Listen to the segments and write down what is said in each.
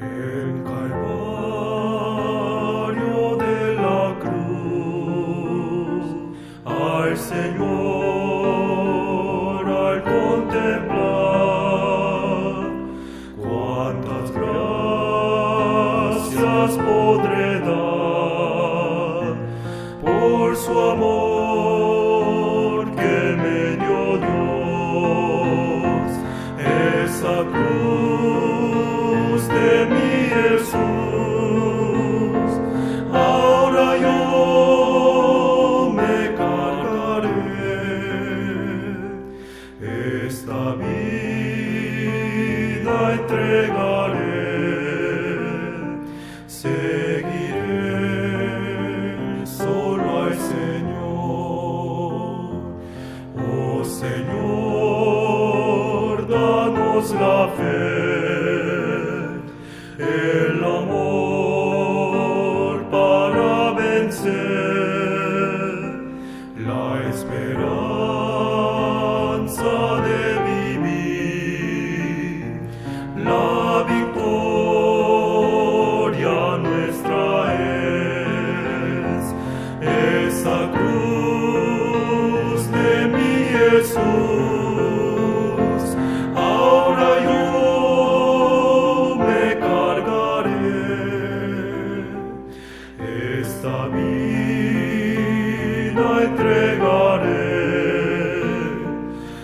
El Calvario de la cruz, al Señor al contemplar, cuántas gracias podré dar por su amor que me dio Dios, esa cruz de mi Jesús, ahora yo me cargaré, esta vida entregaré, seguiré solo al Señor. Oh Señor, danos la fe, el amor para vencer, la esperanza de vivir, la victoria nuestra es, esa cruz de mi Jesús, ahora yo me cargaré, esta vida entregaré,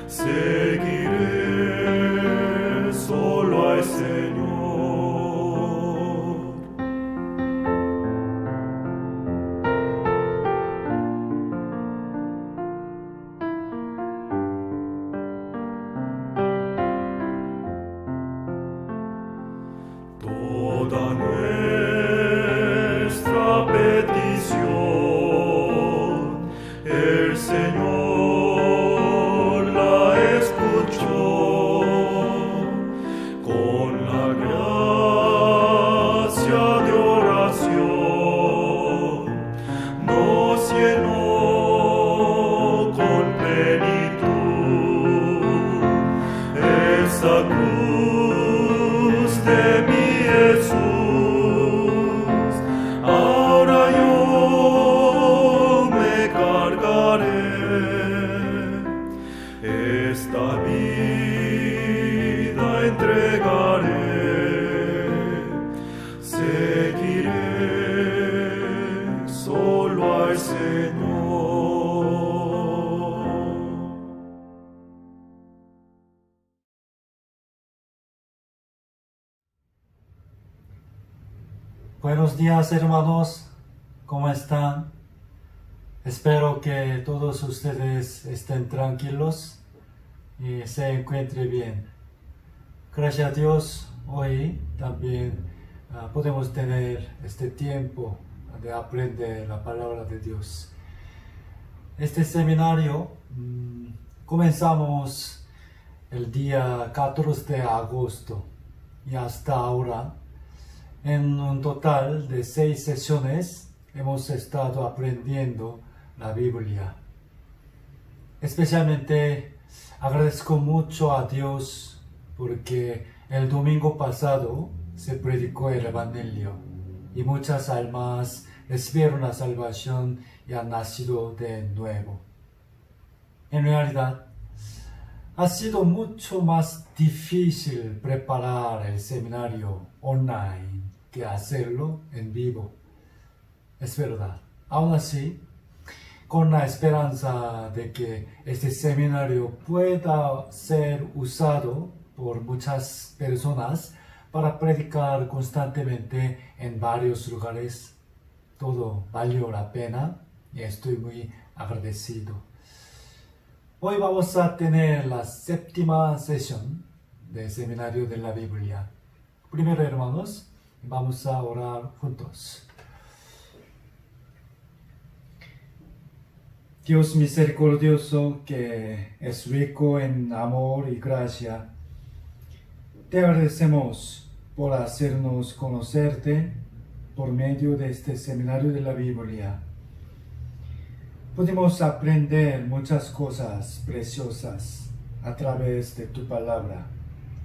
seguiré solo al Señor. Toda nuestra petición, el Señor la escuchó, con la gracia de oración, nos llenó con plenitud, esa cruz de mi Jesús, ahora yo me cargaré, esta vida entregaré, seguiré solo al Señor. Buenos días, hermanos, ¿cómo están? Espero que todos ustedes estén tranquilos y se encuentren bien. Gracias a Dios, hoy también podemos tener este tiempo de aprender la palabra de Dios. Este seminario comenzamos el día 14 de agosto y hasta ahora, en un total de 6 sesiones, hemos estado aprendiendo la Biblia. Especialmente agradezco mucho a Dios porque el domingo pasado se predicó el Evangelio y muchas almas recibieron la salvación y han nacido de nuevo. En realidad, ha sido mucho más difícil preparar el seminario online que hacerlo en vivo. Es verdad. Aún así, con la esperanza de que este seminario pueda ser usado por muchas personas para predicar constantemente en varios lugares, todo valió la pena y estoy muy agradecido. Hoy vamos a tener la 7ª sesión del Seminario de la Biblia. Primero, hermanos, vamos a orar juntos. Dios misericordioso, que es rico en amor y gracia, te agradecemos por hacernos conocerte por medio de este Seminario de la Biblia. Pudimos aprender muchas cosas preciosas a través de tu palabra,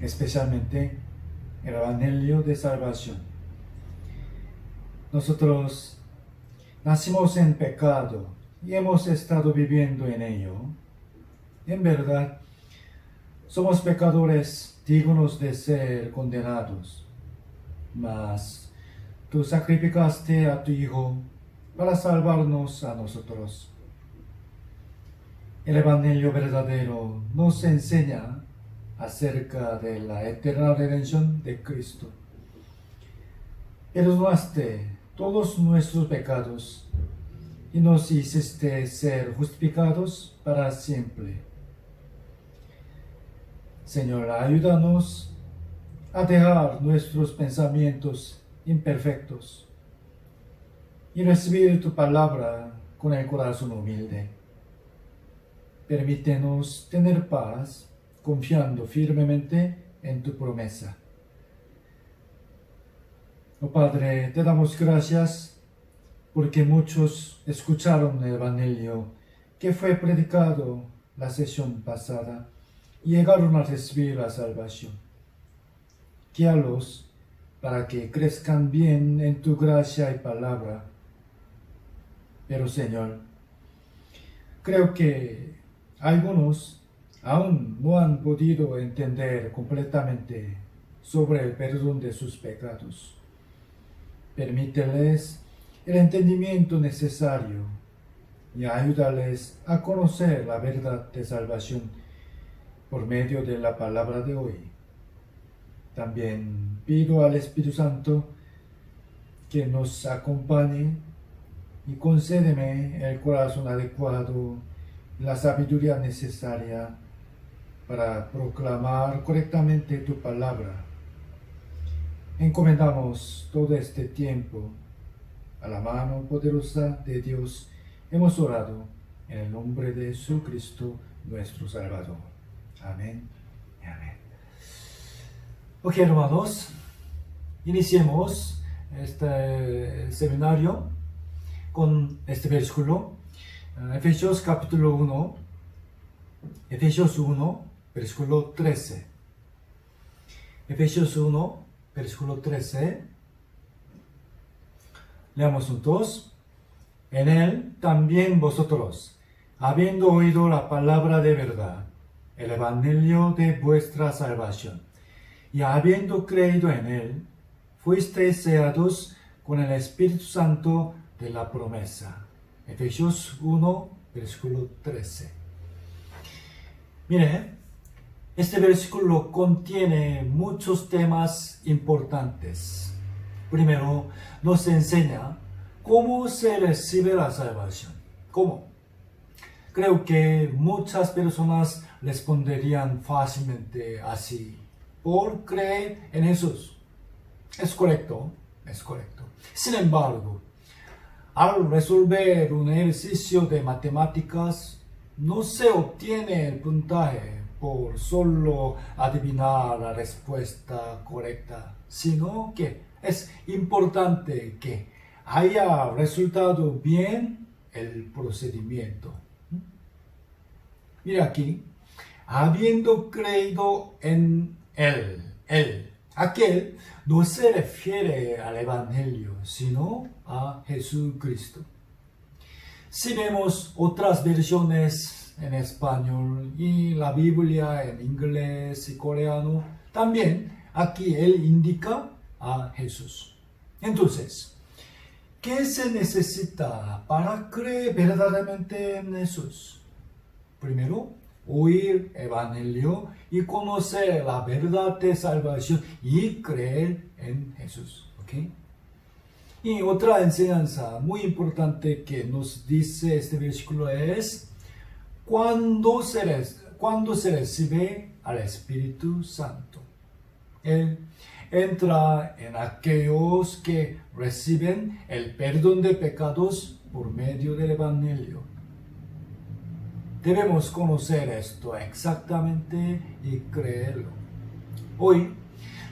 especialmente el Evangelio de salvación. Nosotros nacimos en pecado y hemos estado viviendo en ello. En verdad, somos pecadores dignos de ser condenados. Mas tú sacrificaste a tu Hijo para salvarnos a nosotros. El Evangelio verdadero nos enseña acerca de la eterna redención de Cristo. Perdonaste todos nuestros pecados y nos hiciste ser justificados para siempre. Señor, ayúdanos a dejar nuestros pensamientos imperfectos y recibir tu palabra con el corazón humilde. Permítenos tener paz confiando firmemente en tu promesa. Oh Padre, te damos gracias porque muchos escucharon el Evangelio que fue predicado la sesión pasada y llegaron a recibir la salvación. Guíalos para que crezcan bien en tu gracia y palabra. Pero Señor, creo que algunos aún no han podido entender completamente sobre el perdón de sus pecados. Permíteles el entendimiento necesario y ayúdales a conocer la verdad de salvación por medio de la palabra de hoy. También pido al Espíritu Santo que nos acompañe y concédeme el corazón adecuado y la sabiduría necesaria para proclamar correctamente tu palabra. Encomendamos todo este tiempo a la mano poderosa de Dios. Hemos orado en el nombre de Jesucristo, nuestro Salvador. Amén y amén. Ok, hermanos, iniciemos este seminario con este versículo. Efesios capítulo 1, Efesios 1, versículo 13. Efesios 1, versículo 13. Leamos juntos. En él también vosotros, habiendo oído la palabra de verdad, el evangelio de vuestra salvación, y habiendo creído en él, fuisteis sellados con el Espíritu Santo de la promesa. Efesios 1, versículo 13. Mire, este versículo contiene muchos temas importantes. Primero, nos enseña cómo se recibe la salvación. ¿Cómo? Creo que muchas personas responderían fácilmente así: por creer en Jesús. Es correcto, es correcto. Sin embargo, al resolver un ejercicio de matemáticas, no se obtiene el puntaje por solo adivinar la respuesta correcta, sino que es importante que haya resultado bien el procedimiento. Mira aquí, habiendo creído en él. Aquel no se refiere al Evangelio, sino a Jesucristo. Si vemos otras versiones en español y la Biblia en inglés y coreano, también aquí él indica a Jesús. Entonces, ¿qué se necesita para creer verdaderamente en Jesús? Primero, oír Evangelio y conocer la verdad de salvación y creer en Jesús. ¿Okay? Y otra enseñanza muy importante que nos dice este versículo es cuando se recibe al Espíritu Santo. Él entra en aquellos que reciben el perdón de pecados por medio del Evangelio. Debemos conocer esto exactamente y creerlo. Hoy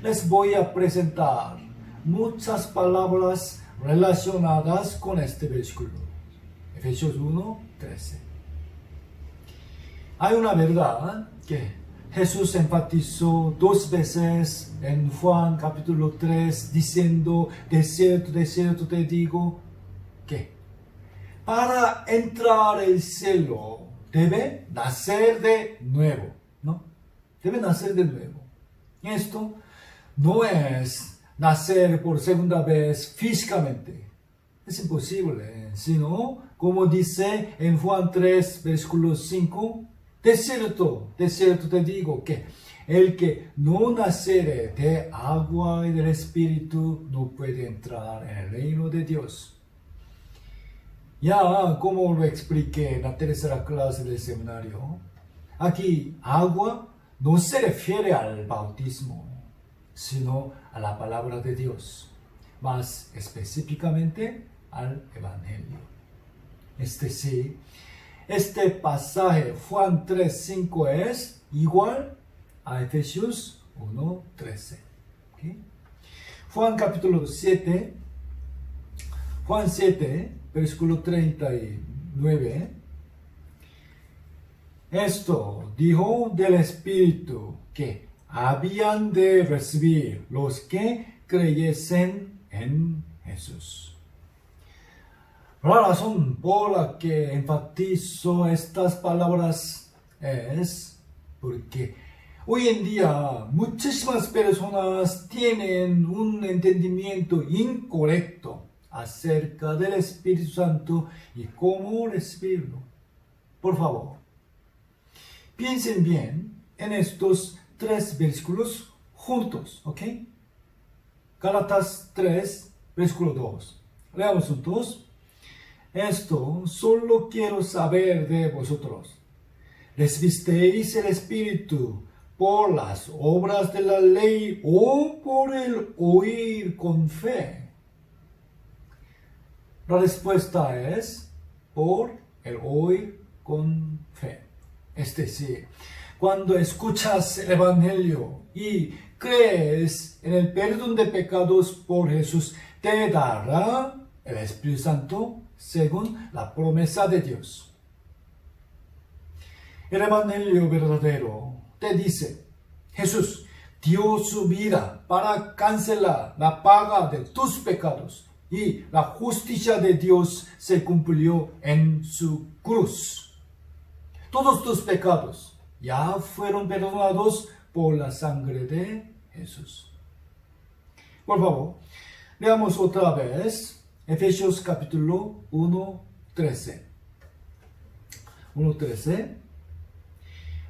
les voy a presentar muchas palabras relacionadas con este versículo. Efesios 1, 13. Hay una verdad que Jesús enfatizó 2 veces en Juan capítulo 3 diciendo, de cierto te digo que para entrar al cielo debe nacer de nuevo, ¿no? Debe nacer de nuevo. Y esto no es nacer por segunda vez físicamente. Es imposible, sino, como dice en Juan 3, versículo 5, de cierto te digo que el que no naciere de agua y del Espíritu no puede entrar en el reino de Dios. Ya, como lo expliqué en la tercera clase del seminario, aquí agua no se refiere al bautismo, sino a la palabra de Dios, más específicamente al Evangelio. Es decir, este pasaje Juan 3:5 es igual a Efesios 1:13. ¿Okay? Juan capítulo 7, Juan 7, versículo 39. Esto dijo del Espíritu que habían de recibir los que creyesen en Jesús. La razón por la que enfatizo estas palabras es porque hoy en día muchísimas personas tienen un entendimiento incorrecto acerca del Espíritu Santo y cómo recibirlo. Por favor, piensen bien en estos 3 versículos juntos, ¿ok? Gálatas 3, versículo 2. Leamos juntos. Esto solo quiero saber de vosotros. ¿Recibisteis el Espíritu por las obras de la ley o por el oír con fe? La respuesta es por el oír con fe. Es decir, cuando escuchas el Evangelio y crees en el perdón de pecados por Jesús, te dará el Espíritu Santo según la promesa de Dios. El Evangelio verdadero te dice, Jesús dio su vida para cancelar la paga de tus pecados y la justicia de Dios se cumplió en su cruz. Todos tus pecados ya fueron perdonados por la sangre de Jesús. Por favor, leamos otra vez Efesios capítulo 1:13. 1:13.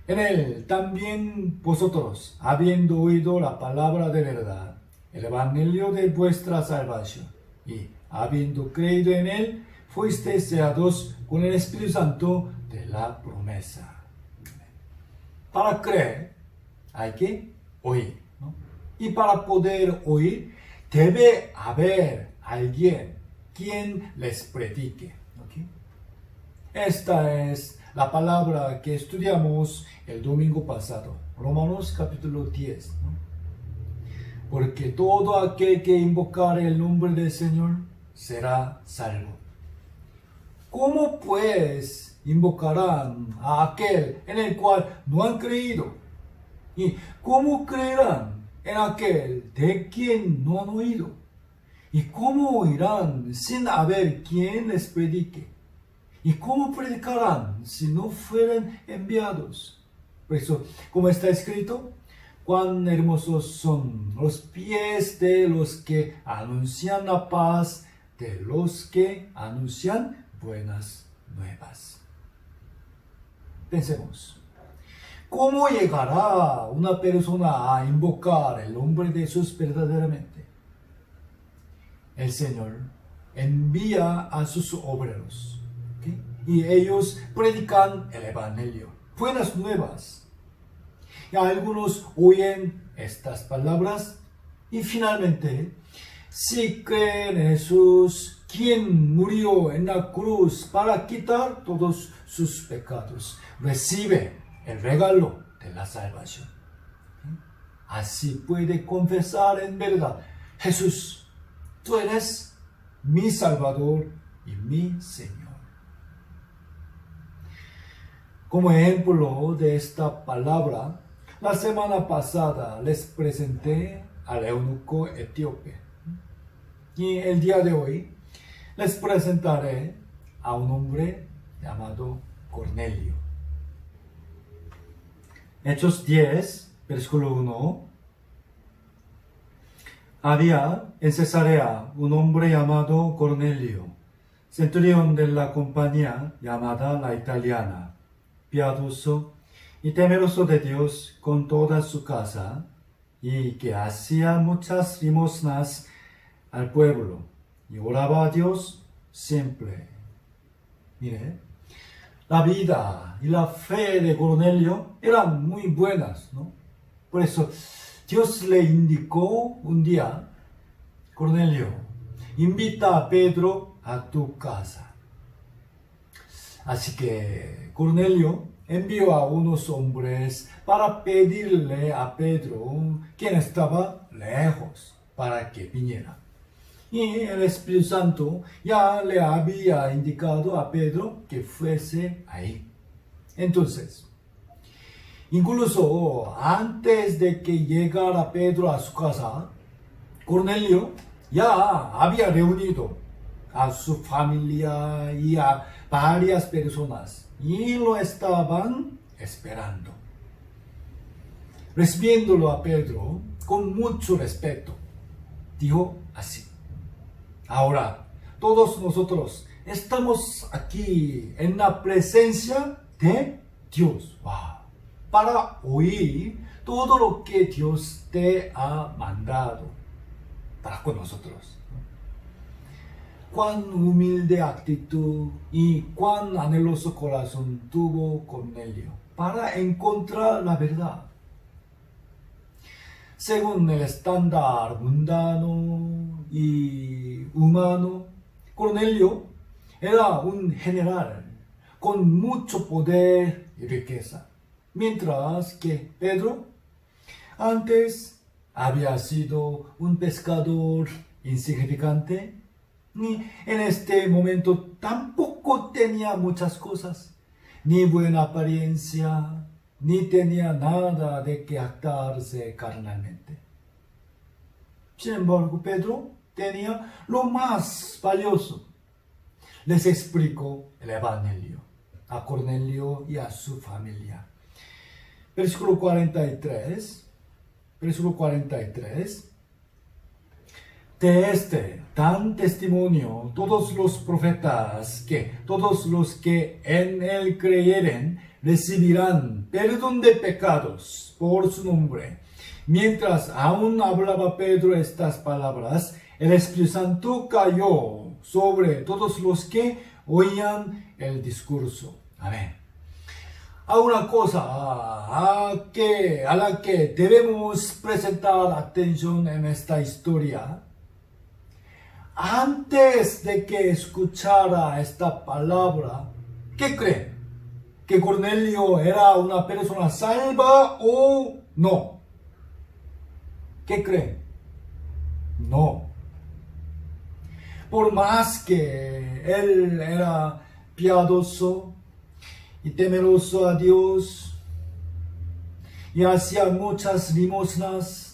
En él también vosotros, habiendo oído la palabra de verdad, el evangelio de vuestra salvación, y habiendo creído en él, fuisteis sellados con el Espíritu Santo de la promesa. Para creer hay que oír, ¿no? Y para poder oír debe haber alguien quien les predique. ¿Okay? Esta es la palabra que estudiamos el domingo pasado, Romanos capítulo 10. ¿No? Porque todo aquel que invocare el nombre del Señor será salvo. ¿Cómo pues invocarán a aquel en el cual no han creído? ¿Y cómo creerán en aquel de quien no han oído? ¿Y cómo oirán sin haber quien les predique? ¿Y cómo predicarán si no fueren enviados? Por eso, como está escrito, cuán hermosos son los pies de los que anuncian la paz, de los que anuncian buenas nuevas. Pensemos, ¿cómo llegará una persona a invocar el nombre de Jesús verdaderamente? El Señor envía a sus obreros, ¿okay? Y ellos predican el Evangelio, buenas nuevas. Y algunos oyen estas palabras y finalmente, si creen en Jesús, quien murió en la cruz para quitar todos sus pecados, recibe el regalo de la salvación. Así puede confesar en verdad, Jesús, tú eres mi Salvador y mi Señor. Como ejemplo de esta palabra, La semana pasada les presenté al eunuco etíope. Y el día de hoy les presentaré a un hombre llamado Cornelio. Hechos 10, versículo 1. Había en Cesarea un hombre llamado Cornelio, centurión de la compañía llamada la Italiana, piadoso y temeroso de Dios con toda su casa, y que hacía muchas limosnas al pueblo, y oraba a Dios siempre. Mire, la vida y la fe de Cornelio eran muy buenas, ¿no? Por eso Dios le indicó un día: Cornelio, invita a Pedro a tu casa. Así que Cornelio envió a unos hombres para pedirle a Pedro, quien estaba lejos, para que viniera. Y el Espíritu Santo ya le había indicado a Pedro que fuese ahí. Entonces, incluso antes de que llegara Pedro a su casa, Cornelio ya había reunido a su familia y a varias personas y lo estaban esperando. Recibiéndolo a Pedro con mucho respeto, dijo así: ahora, todos nosotros estamos aquí en la presencia de Dios. ¡Wow! Para oír todo lo que Dios te ha mandado para con nosotros. Cuán humilde actitud y cuán anheloso corazón tuvo Cornelio para encontrar la verdad. Según el estándar mundano y humano, Cornelio era un general con mucho poder y riqueza, mientras que Pedro antes había sido un pescador insignificante y en este momento tampoco tenía muchas cosas, ni buena apariencia, ni tenía nada de que jactarse carnalmente. Sin embargo, Pedro tenía lo más valioso. Les explicó el Evangelio a Cornelio y a su familia. Versículo 43. De este dan testimonio todos los profetas que todos los que en él creyeren recibirán perdón de pecados por su nombre. Mientras aún hablaba Pedro estas palabras, el Espíritu Santo cayó sobre todos los que oían el discurso. Amén. Hay una cosa a la que debemos prestar atención en esta historia. Antes de que escuchara esta palabra, ¿qué creen? ¿Que Cornelio era una persona salva o no? ¿Qué creen? No. Por más que él era piadoso y temeroso a Dios y hacía muchas limosnas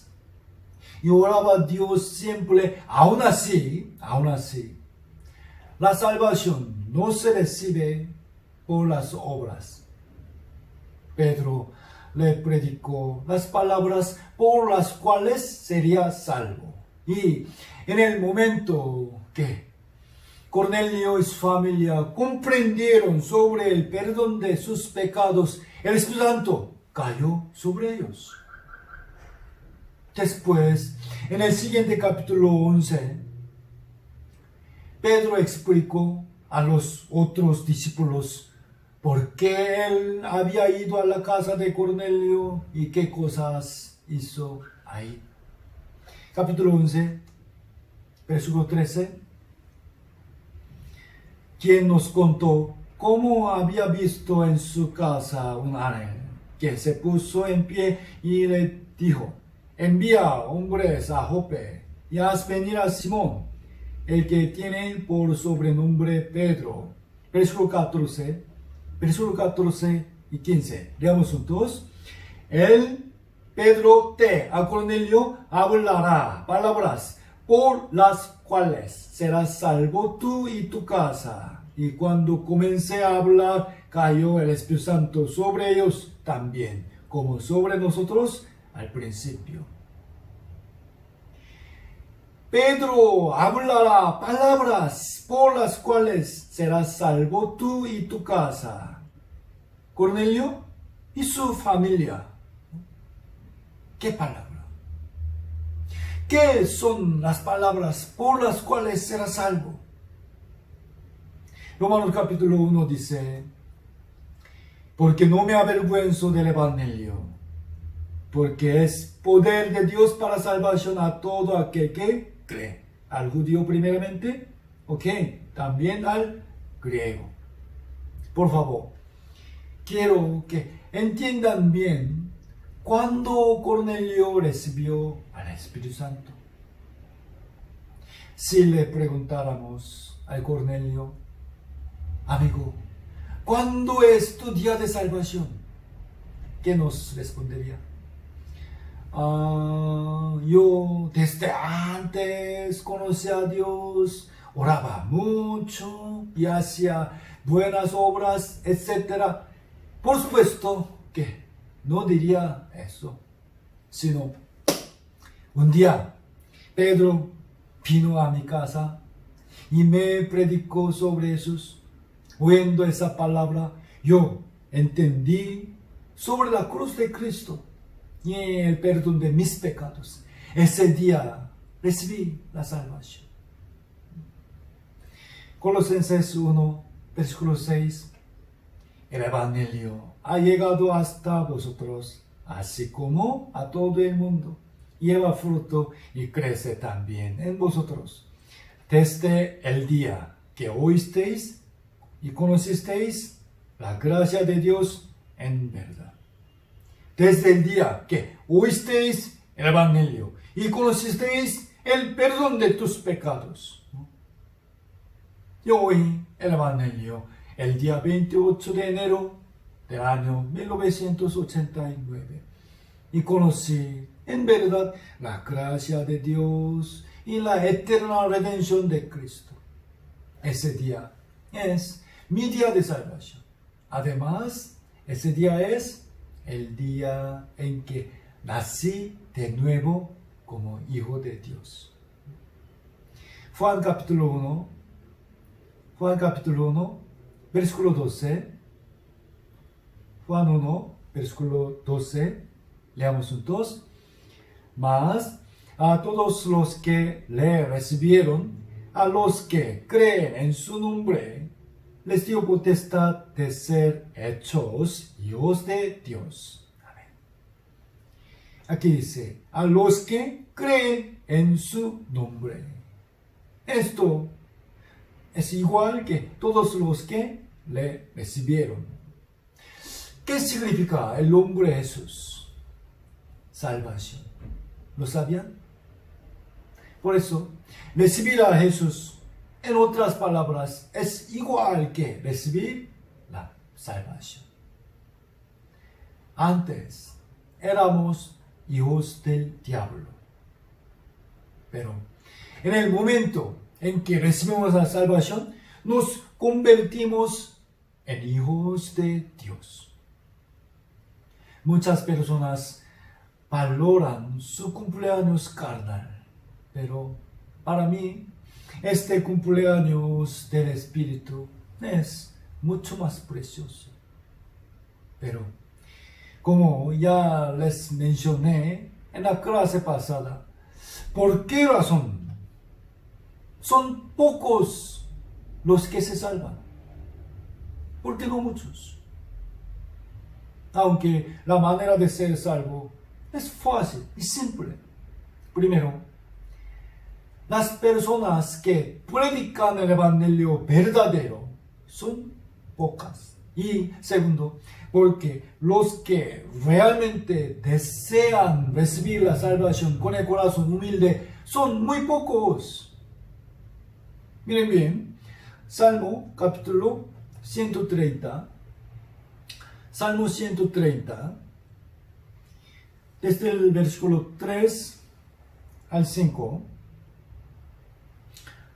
y oraba a Dios siempre, aún así, la salvación no se recibe por las obras. Pedro le predicó las palabras por las cuales sería salvo. Y en el momento que Cornelio y su familia comprendieron sobre el perdón de sus pecados, el Espíritu Santo cayó sobre ellos. Después, en el siguiente capítulo 11, Pedro explicó a los otros discípulos por qué él había ido a la casa de Cornelio y qué cosas hizo ahí. Capítulo 11, versículo 13. Quien nos contó cómo había visto en su casa un ángel que se puso en pie y le dijo: envía hombres a Jope y haz venir a Simón, el que tiene por sobrenombre Pedro. Versículo 14 y 15. Leamos juntos. Él Pedro a Cornelio hablará palabras por las cuales serás salvo tú y tu casa. Y cuando comencé a hablar, cayó el Espíritu Santo sobre ellos también, como sobre nosotros al principio. Pedro hablará palabras por las cuales serás salvo tú y tu casa. Cornelio y su familia. ¿Qué palabra? ¿Qué son las palabras por las cuales serás salvo? Romanos capítulo 1 dice, porque no me avergüenzo del Evangelio, porque es poder de Dios para salvación a todo aquel que cree. Al judío primeramente, también al griego. Por favor, quiero que entiendan bien cuándo Cornelio recibió al Espíritu Santo. Si le preguntáramos al Cornelio, amigo, ¿cuándo es tu día de salvación? ¿Qué nos respondería? Yo desde antes conocí a Dios, oraba mucho y hacía buenas obras, etc. Por supuesto que no diría eso, sino un día Pedro vino a mi casa y me predicó sobre Jesús. Oyendo esa palabra, yo entendí sobre la cruz de Cristo y el perdón de mis pecados. Ese día recibí la salvación. Colosenses 1, versículo 6. El Evangelio ha llegado hasta vosotros, así como a todo el mundo. Lleva fruto y crece también en vosotros. Desde el día que oísteis y conocisteis la gracia de Dios en verdad. Desde el día que oísteis el Evangelio y conocisteis el perdón de tus pecados. Yo oí el Evangelio el día 28 de enero del año 1989 y conocí en verdad la gracia de Dios y la eterna redención de Cristo. Ese día es mi día de salvación. Además, ese día es el día en que nací de nuevo como hijo de Dios. Juan capítulo 1, versículo 12. Juan 1, versículo 12. Leamos juntos. Mas a todos los que le recibieron, a los que creen en su nombre, les dio potestad de ser hechos hijos de Dios. Amén. Aquí dice, a los que creen en su nombre. Esto es igual que todos los que le recibieron. ¿Qué significa el nombre Jesús? Salvación. ¿Lo sabían? Por eso, recibir a Jesús, en otras palabras, es igual que recibir la salvación. Antes éramos hijos del diablo. Pero en el momento en que recibimos la salvación, nos convertimos en hijos de Dios. Muchas personas valoran su cumpleaños carnal, pero para mí, este cumpleaños del Espíritu es mucho más precioso. Pero, como ya les mencioné en la clase pasada, ¿por qué razón son pocos los que se salvan? ¿Por qué no muchos? Aunque la manera de ser salvo es fácil y simple. Primero, las personas que predican el Evangelio verdadero son pocas. Y segundo, porque los que realmente desean recibir la salvación con el corazón humilde son muy pocos. Miren bien, Salmo capítulo 130, Salmo 130, Desde el versículo 3 al 5,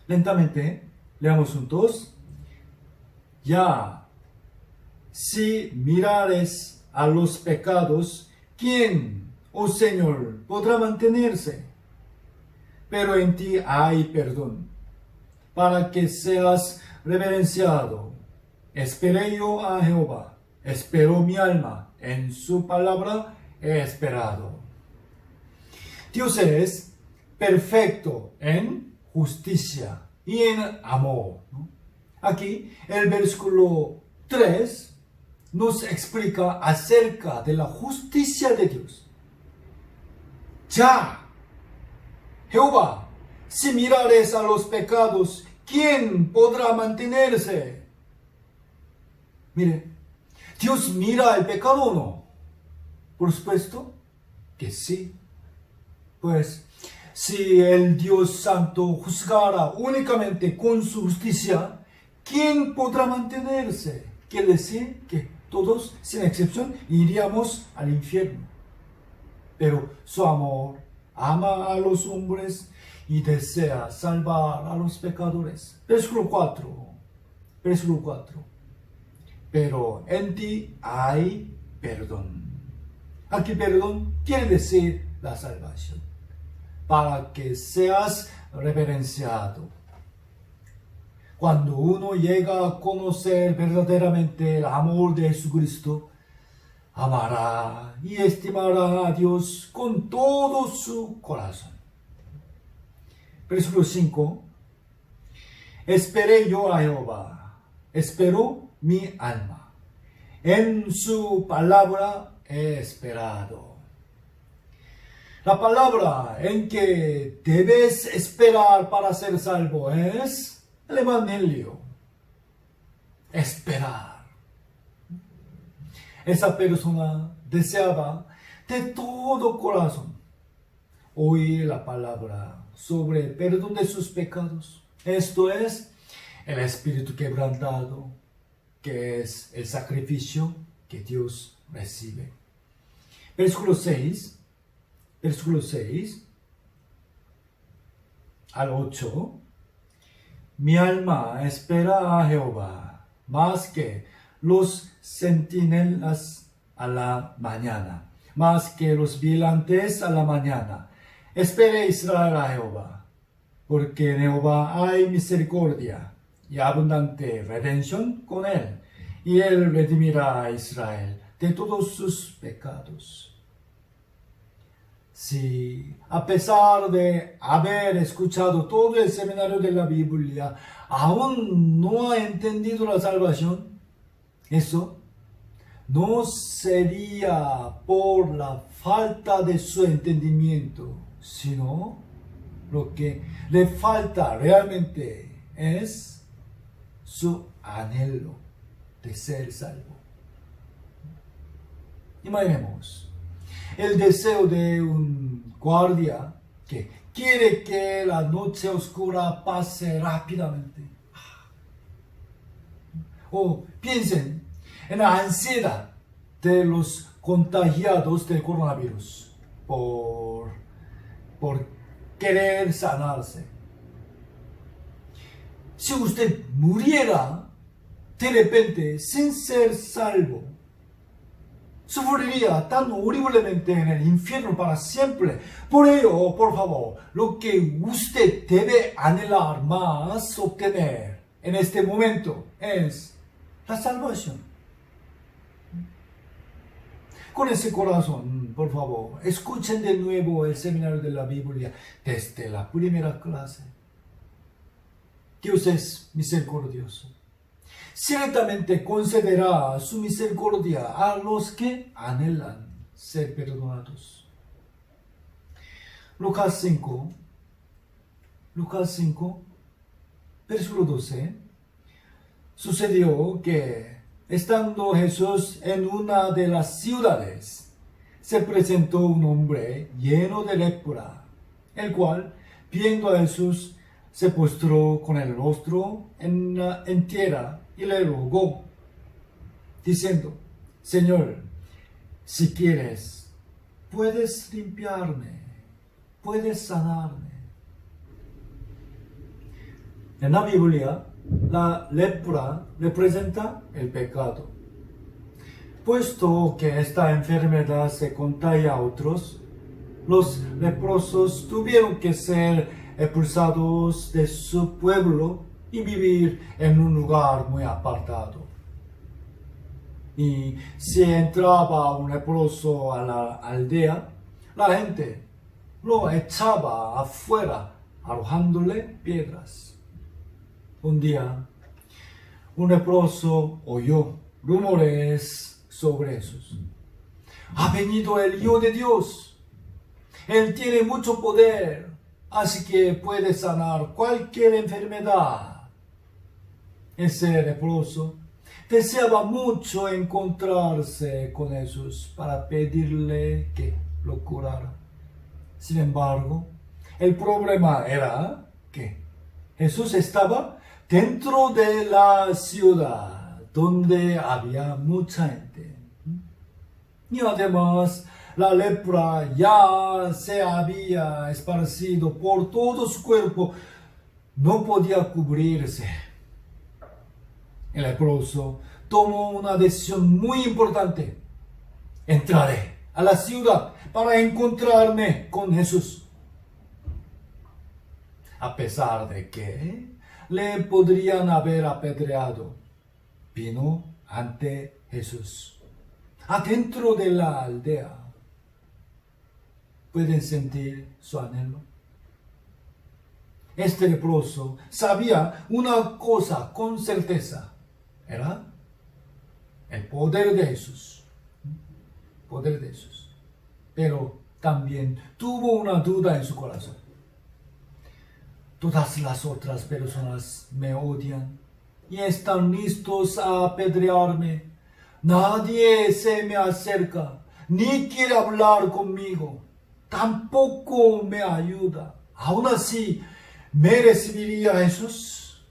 lentamente leamos juntos. Ya, si mirares a los pecados, ¿quién, oh Señor, podrá mantenerse? Pero en ti hay perdón, para que seas reverenciado. Esperé yo a Jehová, esperó mi alma, en su palabra he esperado. Dios es perfecto en justicia y en amor, ¿no? Aquí el versículo 3 nos explica acerca de la justicia de Dios. Ya, Jehová, si mirares a los pecados, ¿quién podrá mantenerse? Mire, ¿Dios mira el pecado o no? Por supuesto que sí. Pues, si el Dios Santo juzgara únicamente con su justicia, ¿quién podrá mantenerse? Quiere decir que todos, sin excepción, iríamos al infierno. Pero su amor ama a los hombres y desea salvar a los pecadores. Versículo 4. Versículo 4. Pero en ti hay perdón. Aquí perdón quiere decir la salvación, para que seas reverenciado. Cuando uno llega a conocer verdaderamente el amor de Jesucristo, amará y estimará a Dios con todo su corazón. Versículo 5. Esperé yo a Jehová, esperó mi alma. En su palabra he esperado. La palabra en que debes esperar para ser salvo es el Evangelio. Esperar. Esa persona deseaba de todo corazón oír la palabra sobre el perdón de sus pecados. Esto es el espíritu quebrantado, que es el sacrificio que Dios recibe. Versículo 6 al 8. Mi alma espera a Jehová, más que los centinelas a la mañana, más que los vigilantes a la mañana. Espere Israel a Jehová, porque en Jehová hay misericordia y abundante redención con él, y él redimirá a Israel de todos sus pecados. Si a pesar de haber escuchado todo el seminario de la Biblia, aún no ha entendido la salvación, eso no sería por la falta de su entendimiento, sino lo que le falta realmente es su anhelo de ser salvo. Imaginemos el deseo de un guardia que quiere que la noche oscura pase rápidamente. O piensen en la ansiedad de los contagiados del coronavirus por querer sanarse. Si usted muriera de repente sin ser salvo, sufriría tan horriblemente en el infierno para siempre. Por ello, por favor, lo que usted debe anhelar más obtener en este momento es la salvación. Con ese corazón, por favor, escuchen de nuevo el seminario de la Biblia desde la primera clase. Dios es misericordioso. Ciertamente concederá su misericordia a los que anhelan ser perdonados. Lucas 5, versículo 12. Sucedió que, estando Jesús en una de las ciudades, se presentó un hombre lleno de lepra, el cual, viendo a Jesús, se postró con el rostro en tierra y le rogó, diciendo: Señor, si quieres, puedes limpiarme, puedes sanarme. En la Biblia, la lepra representa el pecado. Puesto que esta enfermedad se contagia a otros, los leprosos tuvieron que ser expulsados de su pueblo y vivir en un lugar muy apartado. Y si entraba un leproso a la aldea, la gente lo echaba afuera arrojándole piedras. Un día, un leproso oyó rumores sobre Jesús. Ha venido el Hijo de Dios. Él tiene mucho poder, así que puede sanar cualquier enfermedad. Ese leproso deseaba mucho encontrarse con Jesús para pedirle que lo curara. Sin embargo, el problema era que Jesús estaba dentro de la ciudad, donde había mucha gente. Y además, la lepra ya se había esparcido por todo su cuerpo. No podía cubrirse. El leproso tomó una decisión muy importante. Entraré a la ciudad para encontrarme con Jesús. A pesar de que le podrían haber apedreado, vino ante Jesús, adentro de la aldea. ¿Pueden sentir su anhelo? Este leproso sabía una cosa con certeza. Era el poder de Jesús. Poder de Jesús. Pero también tuvo una duda en su corazón. Todas las otras personas me odian y están listos a apedrearme. Nadie se me acerca, ni quiere hablar conmigo. Tampoco me ayuda. Aún así, ¿me recibiría Jesús?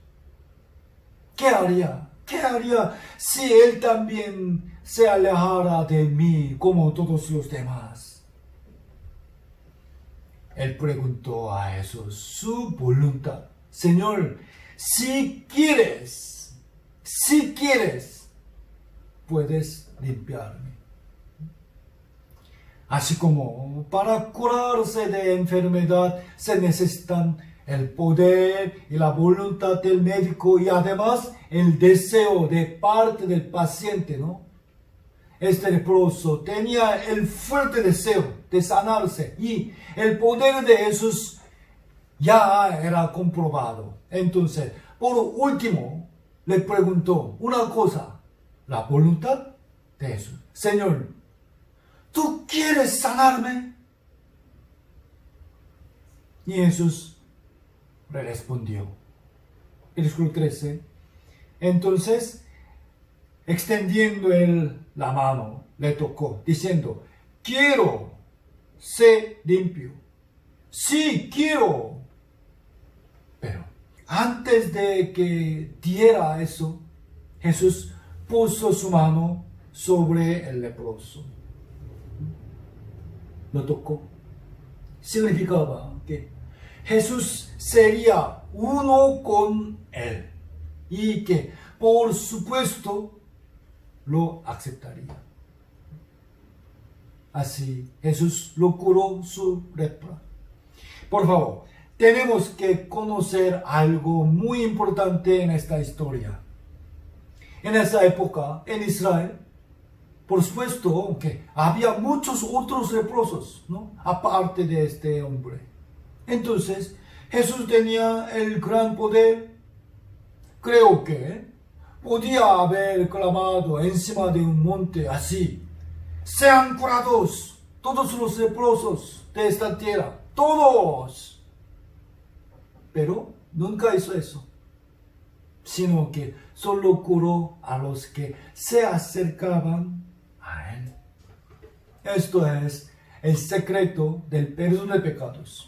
¿Qué haría? ¿Qué haría si Él también se alejara de mí como todos los demás? Él preguntó a Jesús su voluntad. Señor, si quieres, puedes limpiarme. Así como para curarse de enfermedad se necesitan el poder y la voluntad del médico y además el deseo de parte del paciente, ¿no? Este leproso tenía el fuerte deseo de sanarse y el poder de Jesús ya era comprobado. Entonces, por último, le preguntó una cosa, la voluntad de Jesús. Señor, ¿tú quieres sanarme? Y Jesús le respondió. Versículo 13. Entonces, extendiendo él la mano, le tocó, diciendo, quiero, sé limpio. Sí, quiero. Pero antes de que diera eso, Jesús puso su mano sobre el leproso. Lo tocó. Significaba que Jesús sería uno con él y que, por supuesto, lo aceptaría. Así, Jesús lo curó su lepra. Por favor, tenemos que conocer algo muy importante en esta historia. En esa época, en Israel, por supuesto que había muchos otros leprosos, ¿no? Aparte de este hombre. Entonces, Jesús tenía el gran poder. Creo que podía haber clamado encima de un monte así: sean curados todos los leprosos de esta tierra, todos. Pero nunca hizo eso, sino que solo curó a los que se acercaban a él. Esto es el secreto del perdón de pecados.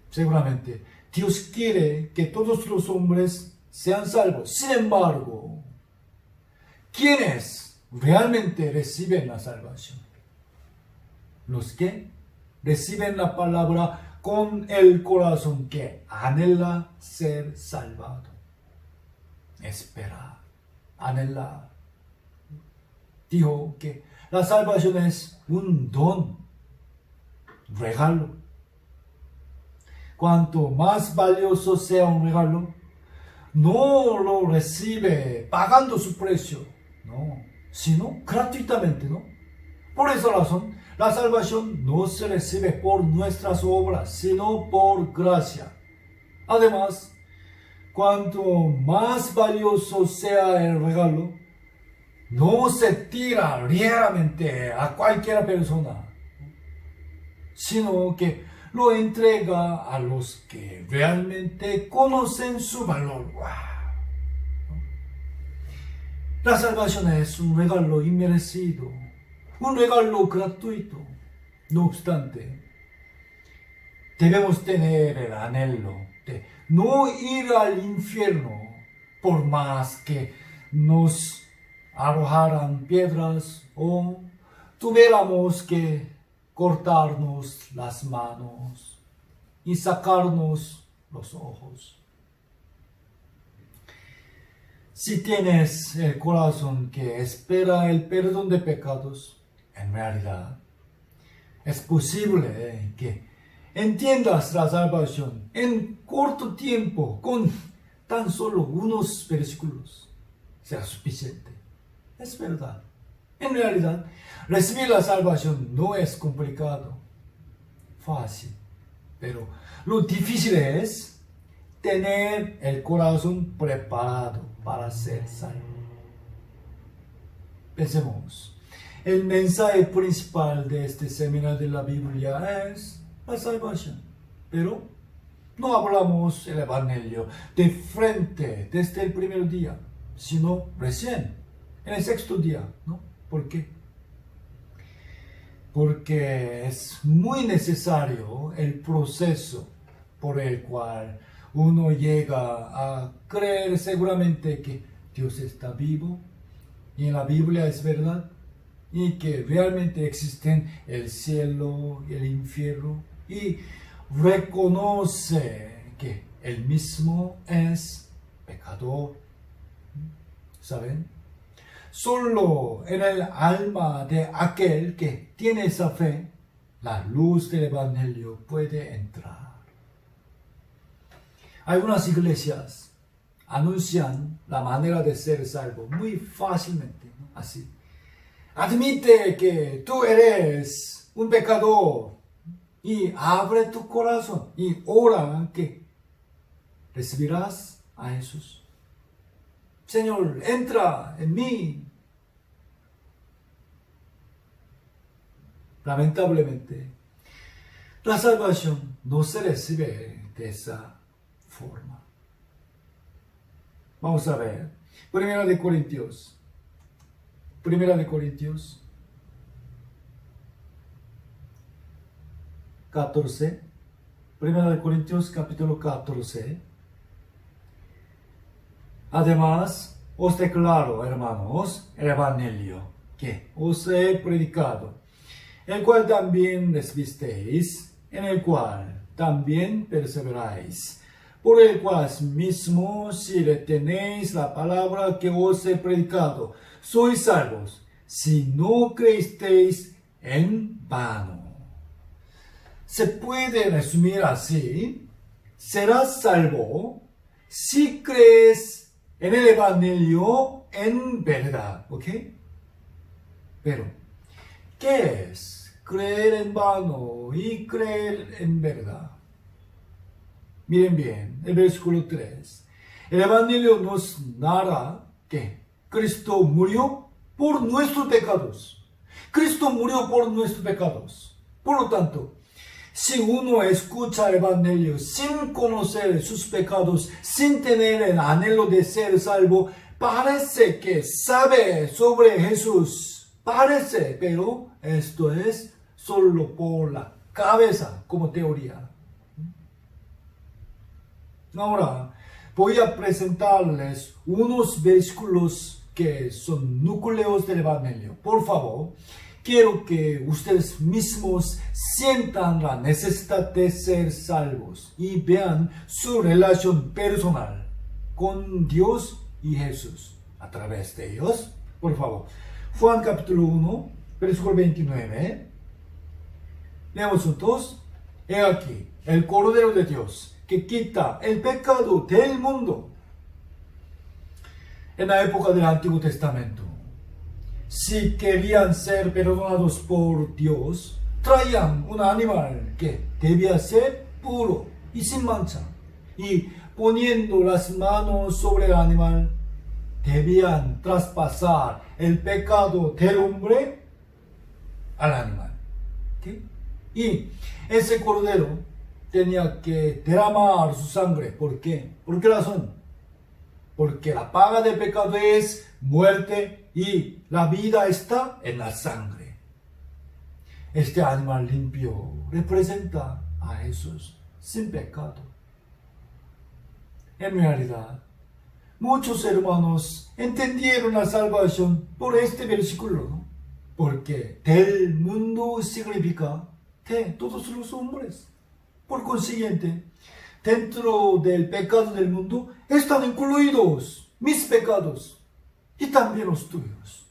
Seguramente Dios quiere que todos los hombres sean salvos. Sin embargo, ¿quiénes realmente reciben la salvación? los que reciben la palabra con el corazón que anhela ser salvado. Espera, anhela. Dijo que la salvación es un don, regalo. Cuanto más valioso sea un regalo, no lo recibe pagando su precio, no, sino gratuitamente, ¿no? Por esa razón, la salvación no se recibe por nuestras obras, sino por gracia. Además, cuanto más valioso sea el regalo, no se tira ligeramente a cualquier persona, sino que lo entrega a los que realmente conocen su valor. ¡Wow! La salvación es un regalo inmerecido, un regalo gratuito. No obstante, debemos tener el anhelo de no ir al infierno por más que nos arrojaran piedras o tuviéramos que cortarnos las manos y sacarnos los ojos. Si tienes el corazón que espera el perdón de pecados, en realidad es posible que entiendas la salvación en corto tiempo con tan solo unos versículos. Será suficiente. Es verdad. En realidad, recibir la salvación no es complicado, fácil, pero lo difícil es tener el corazón preparado para ser salvo. Pensemos, el mensaje principal de este seminario de la Biblia es la salvación, pero no hablamos el Evangelio de frente desde el primer día, sino recién, en el sexto día, ¿no? ¿Por qué? Porque es muy necesario el proceso por el cual uno llega a creer seguramente que Dios está vivo y en la Biblia es verdad y que realmente existen el cielo y el infierno y reconoce que Él mismo es pecador. ¿Saben? Solo en el alma de aquel que tiene esa fe, la luz del Evangelio puede entrar. Algunas iglesias anuncian la manera de ser salvo muy fácilmente, ¿no? Así. Admite que tú eres un pecador y abre tu corazón y ora que recibirás a Jesús. Señor, entra en mí. Lamentablemente, la salvación no se recibe de esa forma. Vamos a ver. Primera de Corintios 14. Primera de Corintios capítulo 14. Además, os declaro, hermanos, el Evangelio que os he predicado, el cual también recibisteis, en el cual también perseveráis, por el cual mismo, si retenéis la palabra que os he predicado, sois salvos, si no creísteis en vano. Se puede resumir así: serás salvo si crees en el Evangelio en verdad, ¿ok? Pero, ¿qué es creer en vano y creer en verdad? Miren bien, el versículo 3. El Evangelio nos narra que Cristo murió por nuestros pecados. Cristo murió por nuestros pecados. Por lo tanto, si uno escucha el Evangelio sin conocer sus pecados, sin tener el anhelo de ser salvo, parece que sabe sobre Jesús. Parece, pero esto es solo por la cabeza, como teoría. Ahora, voy a presentarles unos versículos que son núcleos del Evangelio. Por favor, quiero que ustedes mismos sientan la necesidad de ser salvos y vean su relación personal con Dios y Jesús a través de ellos. Por favor, Juan capítulo 1, versículo 29. Leamos juntos. He aquí, el Cordero de Dios, que quita el pecado del mundo. En la época del Antiguo Testamento, si querían ser perdonados por Dios, traían un animal que debía ser puro y sin mancha. Y poniendo las manos sobre el animal, debían traspasar el pecado del hombre al animal. ¿Okay? Y ese cordero tenía que derramar su sangre. ¿Por qué? ¿Por qué razón? Porque la paga del pecado es muerte y la vida está en la sangre. Este animal limpio representa a Jesús sin pecado. En realidad, muchos hermanos entendieron la salvación por este versículo, ¿no? Porque del mundo significa de todos los hombres. Por consiguiente, dentro del pecado del mundo están incluidos mis pecados y también los tuyos.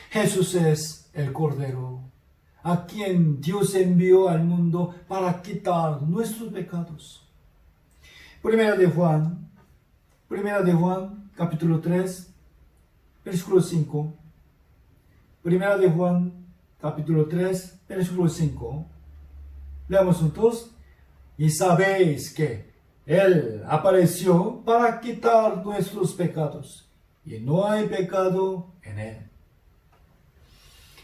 Jesús es el Cordero a quien Dios envió al mundo para quitar nuestros pecados. Primera de Juan, capítulo 3, versículo 5. Primera de Juan, capítulo 3, versículo 5. Leamos juntos. Y sabéis que Él apareció para quitar nuestros pecados, y no hay pecado en Él.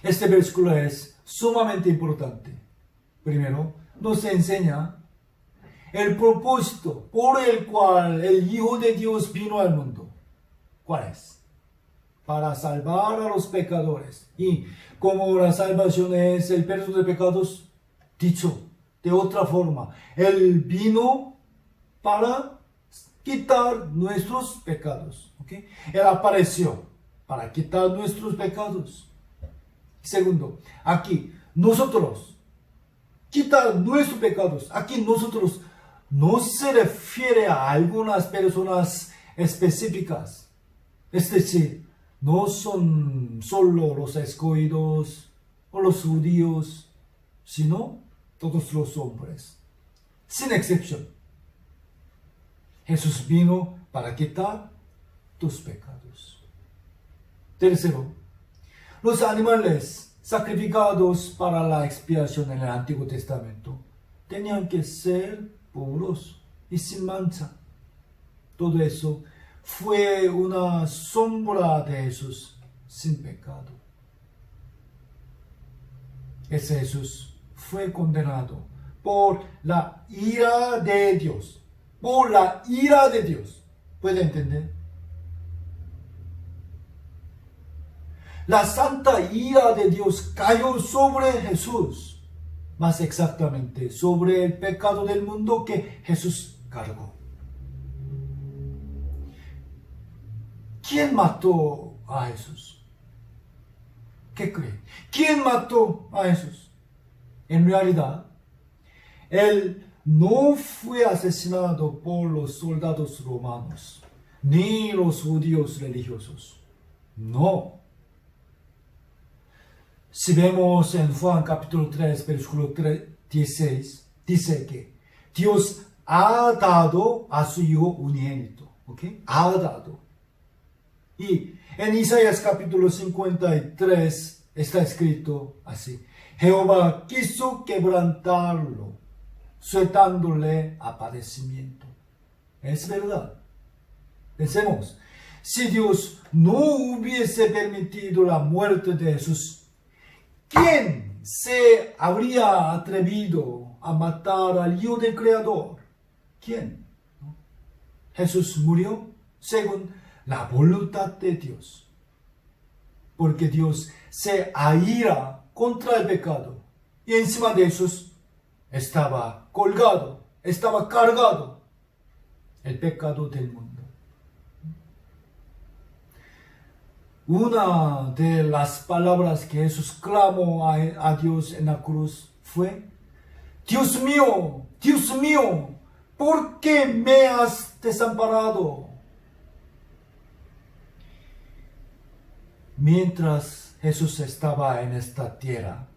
Este versículo es sumamente importante. Primero, nos enseña el propósito por el cual el Hijo de Dios vino al mundo. ¿Cuál es? Para salvar a los pecadores. Y como la salvación es el perdón de pecados, dicho de otra forma, Él vino para quitar nuestros pecados. ¿Okay? Él apareció para quitar nuestros pecados. Segundo, aquí nosotros, quitar nuestros pecados. Aquí nosotros no se refiere a algunas personas específicas. Es decir, no son solo los escogidos o los judíos, sino todos los hombres, sin excepción. Jesús vino para quitar tus pecados. Tercero, los animales sacrificados para la expiación en el Antiguo Testamento tenían que ser puros y sin mancha. Todo eso fue una sombra de Jesús sin pecado. Ese Jesús fue condenado por la ira de Dios. Por la ira de Dios. ¿Puede entender? La santa ira de Dios cayó sobre Jesús. Más exactamente, sobre el pecado del mundo que Jesús cargó. ¿Quién mató a Jesús? ¿Qué cree? ¿Quién mató a Jesús? En realidad, Él no fue asesinado por los soldados romanos, ni los judíos religiosos. No. Si vemos en Juan capítulo 3, versículo 16, dice que Dios ha dado a su Hijo unigénito. ¿Okay? Ha dado. Y en Isaías capítulo 53 está escrito así. Jehová quiso quebrantarlo, sujetándole a padecimiento. Es verdad. Pensemos, si Dios no hubiese permitido la muerte de Jesús, ¿quién se habría atrevido a matar al Hijo del Creador? ¿Quién? Jesús murió según la voluntad de Dios. Porque Dios se aira contra el pecado. Y encima de Jesús estaba colgado, estaba cargado el pecado del mundo. una de las palabras que Jesús clamó a Dios en la cruz fue: Dios mío, ¿por qué me has desamparado? Mientras Jesús estaba en esta tierra,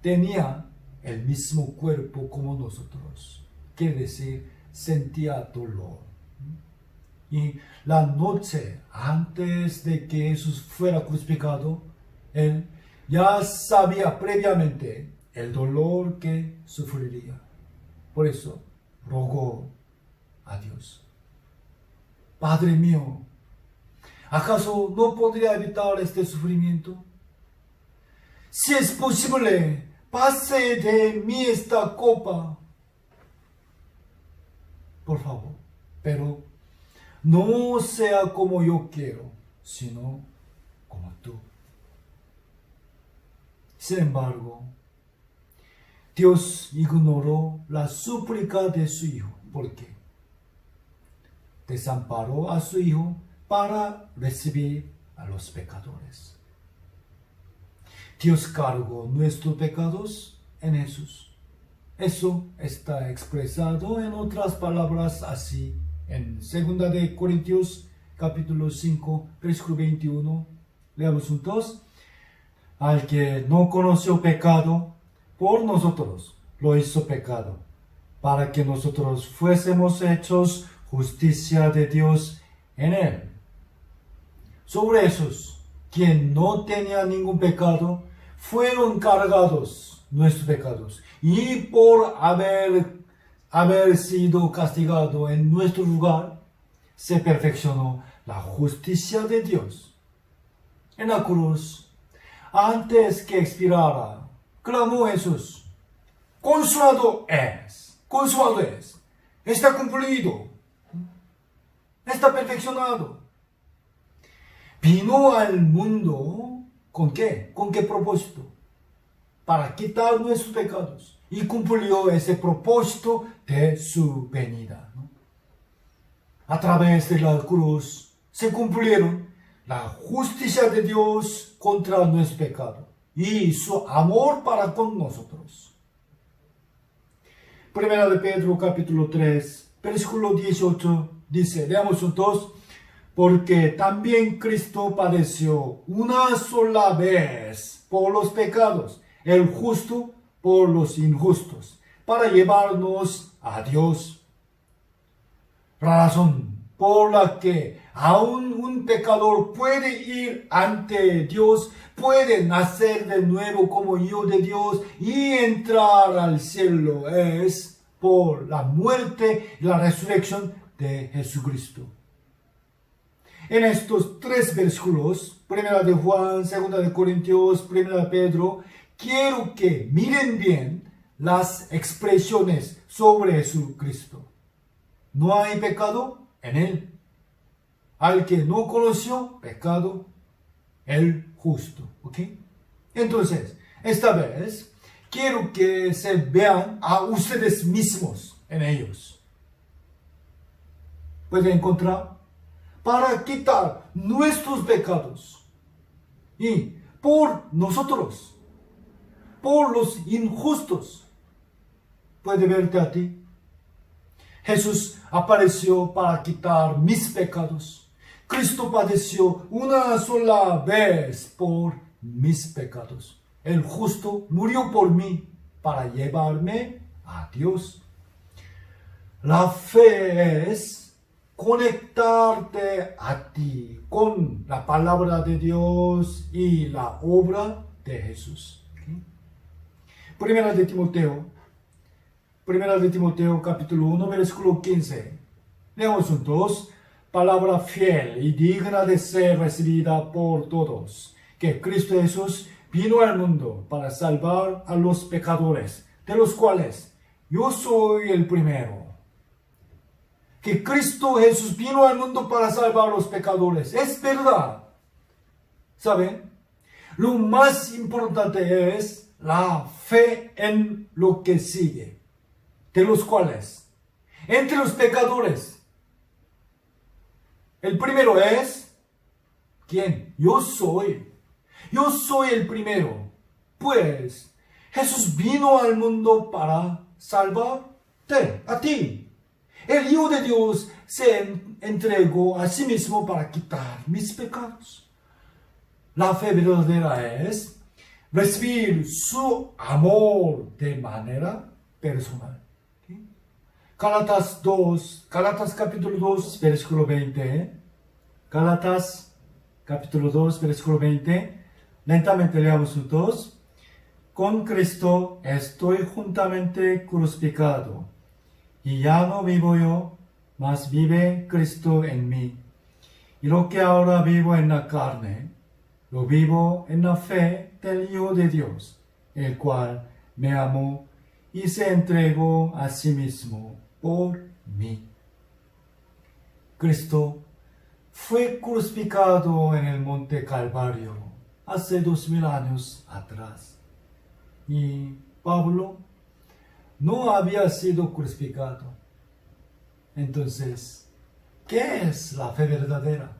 tenía el mismo cuerpo como nosotros. Quiere decir, sentía dolor. Y la noche antes de que Jesús fuera crucificado, Él ya sabía previamente el dolor que sufriría. Por eso rogó a Dios: Padre mío, ¿acaso no podría evitar este sufrimiento? Si es posible, pase de mí esta copa, por favor, pero no sea como yo quiero, sino como tú. Sin embargo, Dios ignoró la súplica de su Hijo. ¿Por qué? Desamparó a su Hijo para recibir a los pecadores. Dios cargó nuestros pecados en Jesús. Eso está expresado en otras palabras así en 2 de Corintios capítulo 5 versículo 21. Leamos juntos: al que no conoció pecado, por nosotros lo hizo pecado, para que nosotros fuésemos hechos justicia de Dios en él. Sobre esos, quien no tenía ningún pecado, fueron cargados nuestros pecados, y por haber sido castigado en nuestro lugar, se perfeccionó la justicia de Dios. En la cruz, antes que expirara, clamó Jesús: consumado es, está cumplido, está perfeccionado. Vino al mundo, ¿con qué? ¿Con qué propósito? Para quitar nuestros pecados, y cumplió ese propósito de su venida, ¿no? A través de la cruz se cumplieron la justicia de Dios contra nuestro pecado y su amor para con nosotros. Primera de Pedro capítulo 3 versículo 18 dice, leamos juntos: porque también Cristo padeció una sola vez por los pecados, el justo por los injustos, para llevarnos a Dios. Razón por la que aún un pecador puede ir ante Dios, puede nacer de nuevo como hijo de Dios y entrar al cielo, es por la muerte y la resurrección de Jesucristo. En estos tres versículos, primera de Juan, segunda de Corintios, primera de Pedro, quiero que miren bien las expresiones sobre Jesucristo. No hay pecado en él. Al que no conoció pecado, el justo. ¿Ok? Entonces, esta vez quiero que se vean a ustedes mismos en ellos. ¿Pueden encontrar? Para quitar nuestros pecados y por nosotros, por los injustos. ¿Puede verte a ti? Jesús apareció para quitar mis pecados. Cristo padeció una sola vez por mis pecados. El justo murió por mí para llevarme a Dios. La fe es conectarte a ti con la palabra de Dios y la obra de Jesús. ¿Okay? Primera de Timoteo capítulo 1 versículo 15. Leamos juntos: palabra fiel y digna de ser recibida por todos, que Cristo Jesús vino al mundo para salvar a los pecadores, de los cuales yo soy el primero. Que Cristo Jesús vino al mundo para salvar a los pecadores. Es verdad. ¿Saben? Lo más importante es la fe en lo que sigue. De los cuales, entre los pecadores, el primero es, ¿quién? yo soy el primero. Pues Jesús vino al mundo para salvarte, a ti. El Hijo de Dios se entregó a sí mismo para quitar mis pecados. La fe verdadera es recibir su amor de manera personal. Gálatas capítulo 2, versículo 20. Gálatas capítulo 2, versículo 20. Lentamente leamos juntos. Con Cristo estoy juntamente crucificado, y ya no vivo yo, mas vive Cristo en mí. Y lo que ahora vivo en la carne, lo vivo en la fe del Hijo de Dios, el cual me amó y se entregó a sí mismo por mí. Cristo fue crucificado en el monte Calvario hace 2000 años atrás. Y Pablo no había sido crucificado. Entonces, ¿qué es la fe verdadera?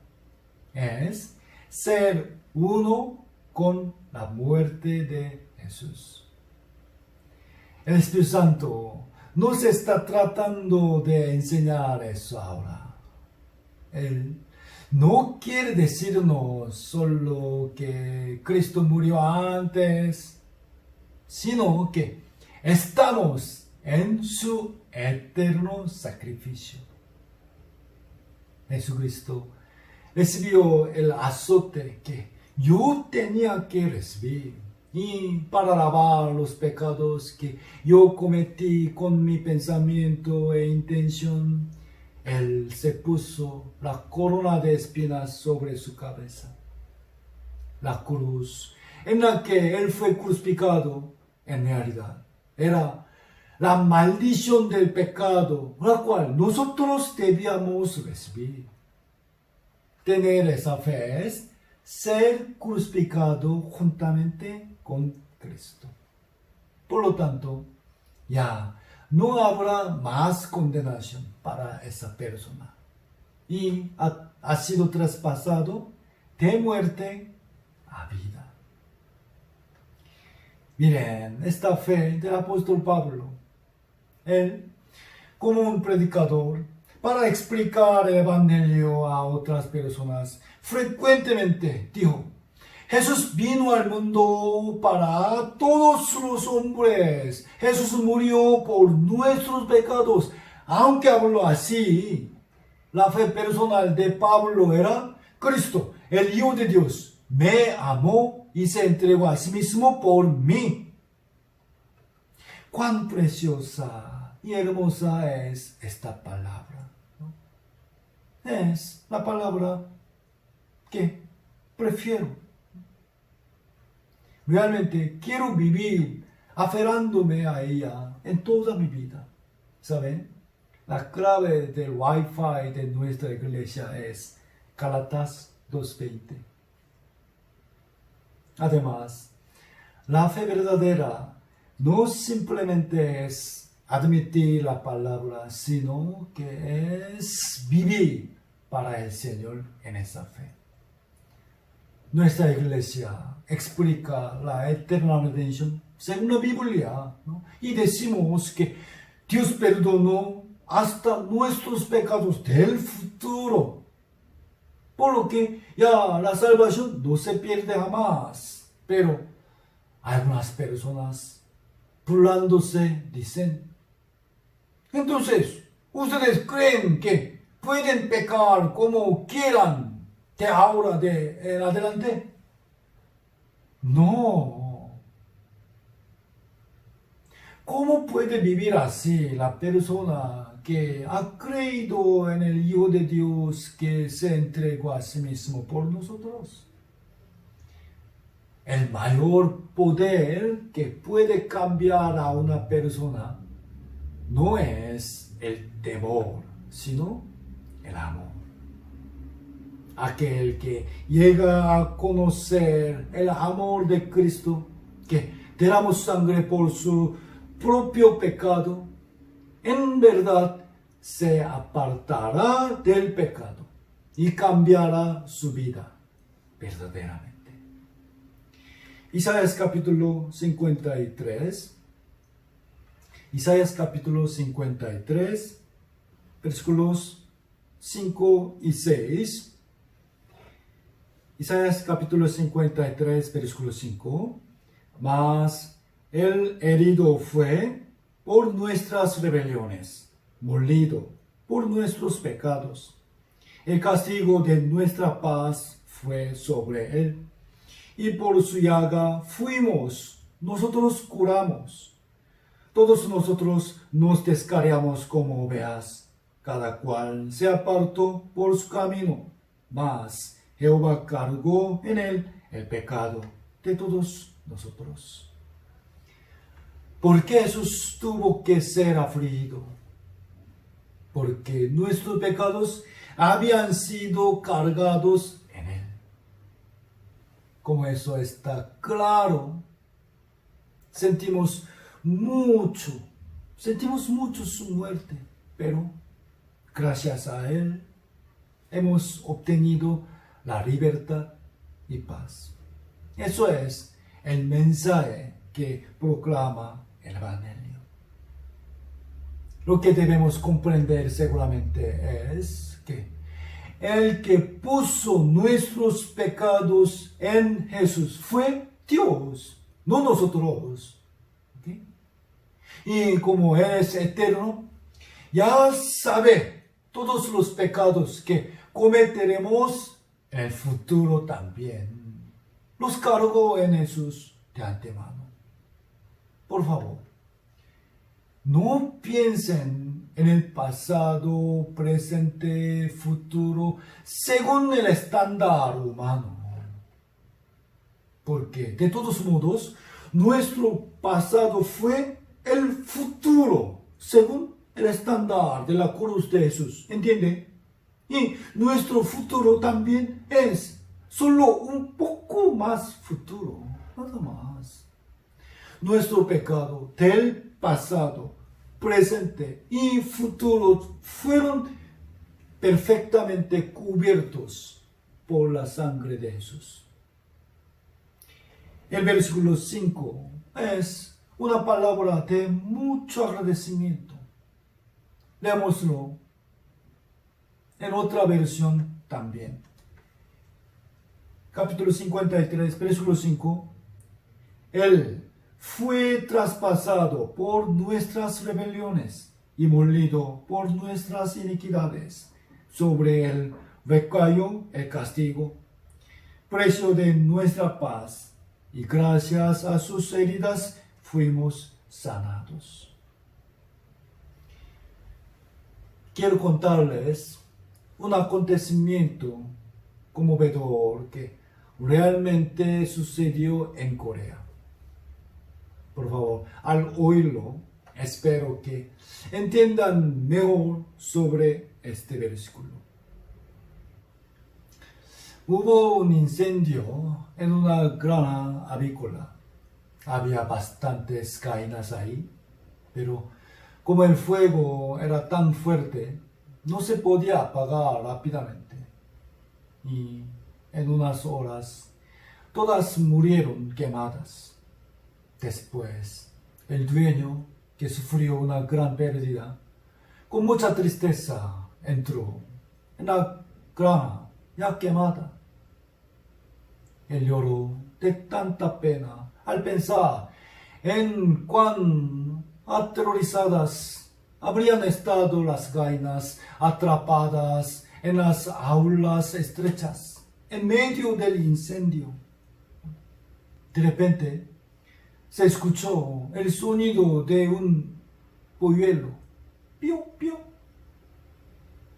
Es ser uno con la muerte de Jesús. El Espíritu Santo nos está tratando de enseñar eso ahora. Él no quiere decirnos solo que Cristo murió antes, sino que estamos en su eterno sacrificio. Jesucristo recibió el azote que yo tenía que recibir, y para lavar los pecados que yo cometí con mi pensamiento e intención, Él se puso la corona de espinas sobre su cabeza. La cruz en la que Él fue crucificado, en realidad, era la maldición del pecado, la cual nosotros debíamos recibir. Tener esa fe es ser crucificado juntamente con Cristo. Por lo tanto, ya no habrá más condenación para esa persona. Y ha sido traspasado de muerte a vida. Miren, esta fe del apóstol Pablo, él, como un predicador, para explicar el evangelio a otras personas, frecuentemente dijo: Jesús vino al mundo para todos los hombres. Jesús murió por nuestros pecados. Aunque habló así, la fe personal de Pablo era: Cristo, el Hijo de Dios, me amó y se entregó a sí mismo por mí. Cuán preciosa y hermosa es esta palabra, ¿no? Es la palabra que prefiero. Realmente quiero vivir aferrándome a ella en toda mi vida. ¿Saben? La clave del Wi-Fi de nuestra iglesia es Gálatas 2:20. Además, la fe verdadera no simplemente es admitir la palabra, sino que es vivir para el Señor en esa fe. Nuestra iglesia explica la eterna redención según la Biblia, ¿no? Y decimos que Dios perdonó hasta nuestros pecados del futuro. Por lo que ya la salvación no se pierde jamás. Pero algunas personas burlándose dicen: entonces, ¿ustedes creen que pueden pecar como quieran de ahora en adelante? No. ¿Cómo puede vivir así la persona que ha creído en el Hijo de Dios que se entregó a sí mismo por nosotros? El mayor poder que puede cambiar a una persona no es el temor, sino el amor. Aquel que llega a conocer el amor de Cristo, que derramó sangre por su propio pecado, en verdad se apartará del pecado y cambiará su vida. verdaderamente. Isaías capítulo 53. Isaías capítulo 53, versículos 5 y 6. Isaías capítulo 53, versículo 5. Mas el herido fue por nuestras rebeliones, molido por nuestros pecados. El castigo de nuestra paz fue sobre él, y por su llaga nosotros curamos. Todos nosotros nos descarriamos como ovejas, cada cual se apartó por su camino, mas Jehová cargó en él el pecado de todos nosotros. ¿Por qué Jesús tuvo que ser afligido? Porque nuestros pecados habían sido cargados en él. Como eso está claro, sentimos mucho su muerte, pero gracias a él hemos obtenido la libertad y paz. Eso es el mensaje que proclama el Evangelio. Lo que debemos comprender seguramente es que el que puso nuestros pecados en Jesús fue Dios, no nosotros. Y como Él es eterno, ya sabe todos los pecados que cometeremos en el futuro también. Los cargó en Jesús de antemano. Por favor, no piensen en el pasado, presente, futuro, según el estándar humano. Porque, de todos modos, nuestro pasado fue el futuro, según el estándar de la cruz de Jesús. ¿Entiende? Y nuestro futuro también es solo un poco más futuro, nada más. Nuestro pecado del pasado, presente y futuro fueron perfectamente cubiertos por la sangre de Jesús. El versículo 5 es una palabra de mucho agradecimiento. Leámoslo en otra versión también. Capítulo 53, versículo 5. Él fue traspasado por nuestras rebeliones y molido por nuestras iniquidades. Sobre él recayó el castigo, precio de nuestra paz, y gracias a sus heridas fuimos sanados. Quiero contarles un acontecimiento conmovedor que realmente sucedió en Corea. Por favor, al oírlo, espero que entiendan mejor sobre este versículo. Hubo un incendio en una granja avícola. Había bastantes gallinas ahí, pero como el fuego era tan fuerte, no se podía apagar rápidamente. Y en unas horas, todas murieron quemadas. Después, el dueño, que sufrió una gran pérdida, con mucha tristeza entró en la granja ya quemada. Él lloró de tanta pena al pensar en cuán aterrorizadas habrían estado las gallinas atrapadas en las aulas estrechas en medio del incendio. De repente se escuchó el sonido de un polluelo. Piu, piu.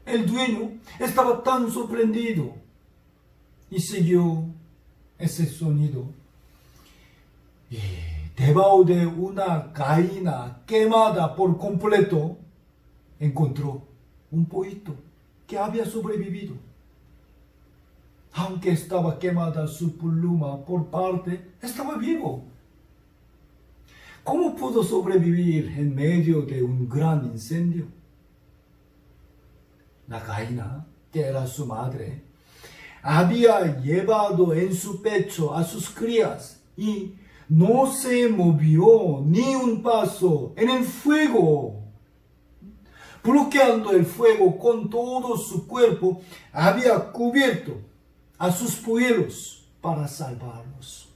El dueño estaba tan sorprendido y siguió ese sonido. Y debajo de una gallina quemada por completo, encontró un pollito que había sobrevivido. Aunque estaba quemada su pluma por parte, estaba vivo. ¿Cómo pudo sobrevivir en medio de un gran incendio? La gallina, que era su madre, había llevado en su pecho a sus crías y no se movió ni un paso en el fuego. Bloqueando el fuego con todo su cuerpo, había cubierto a sus pueblos para salvarlos.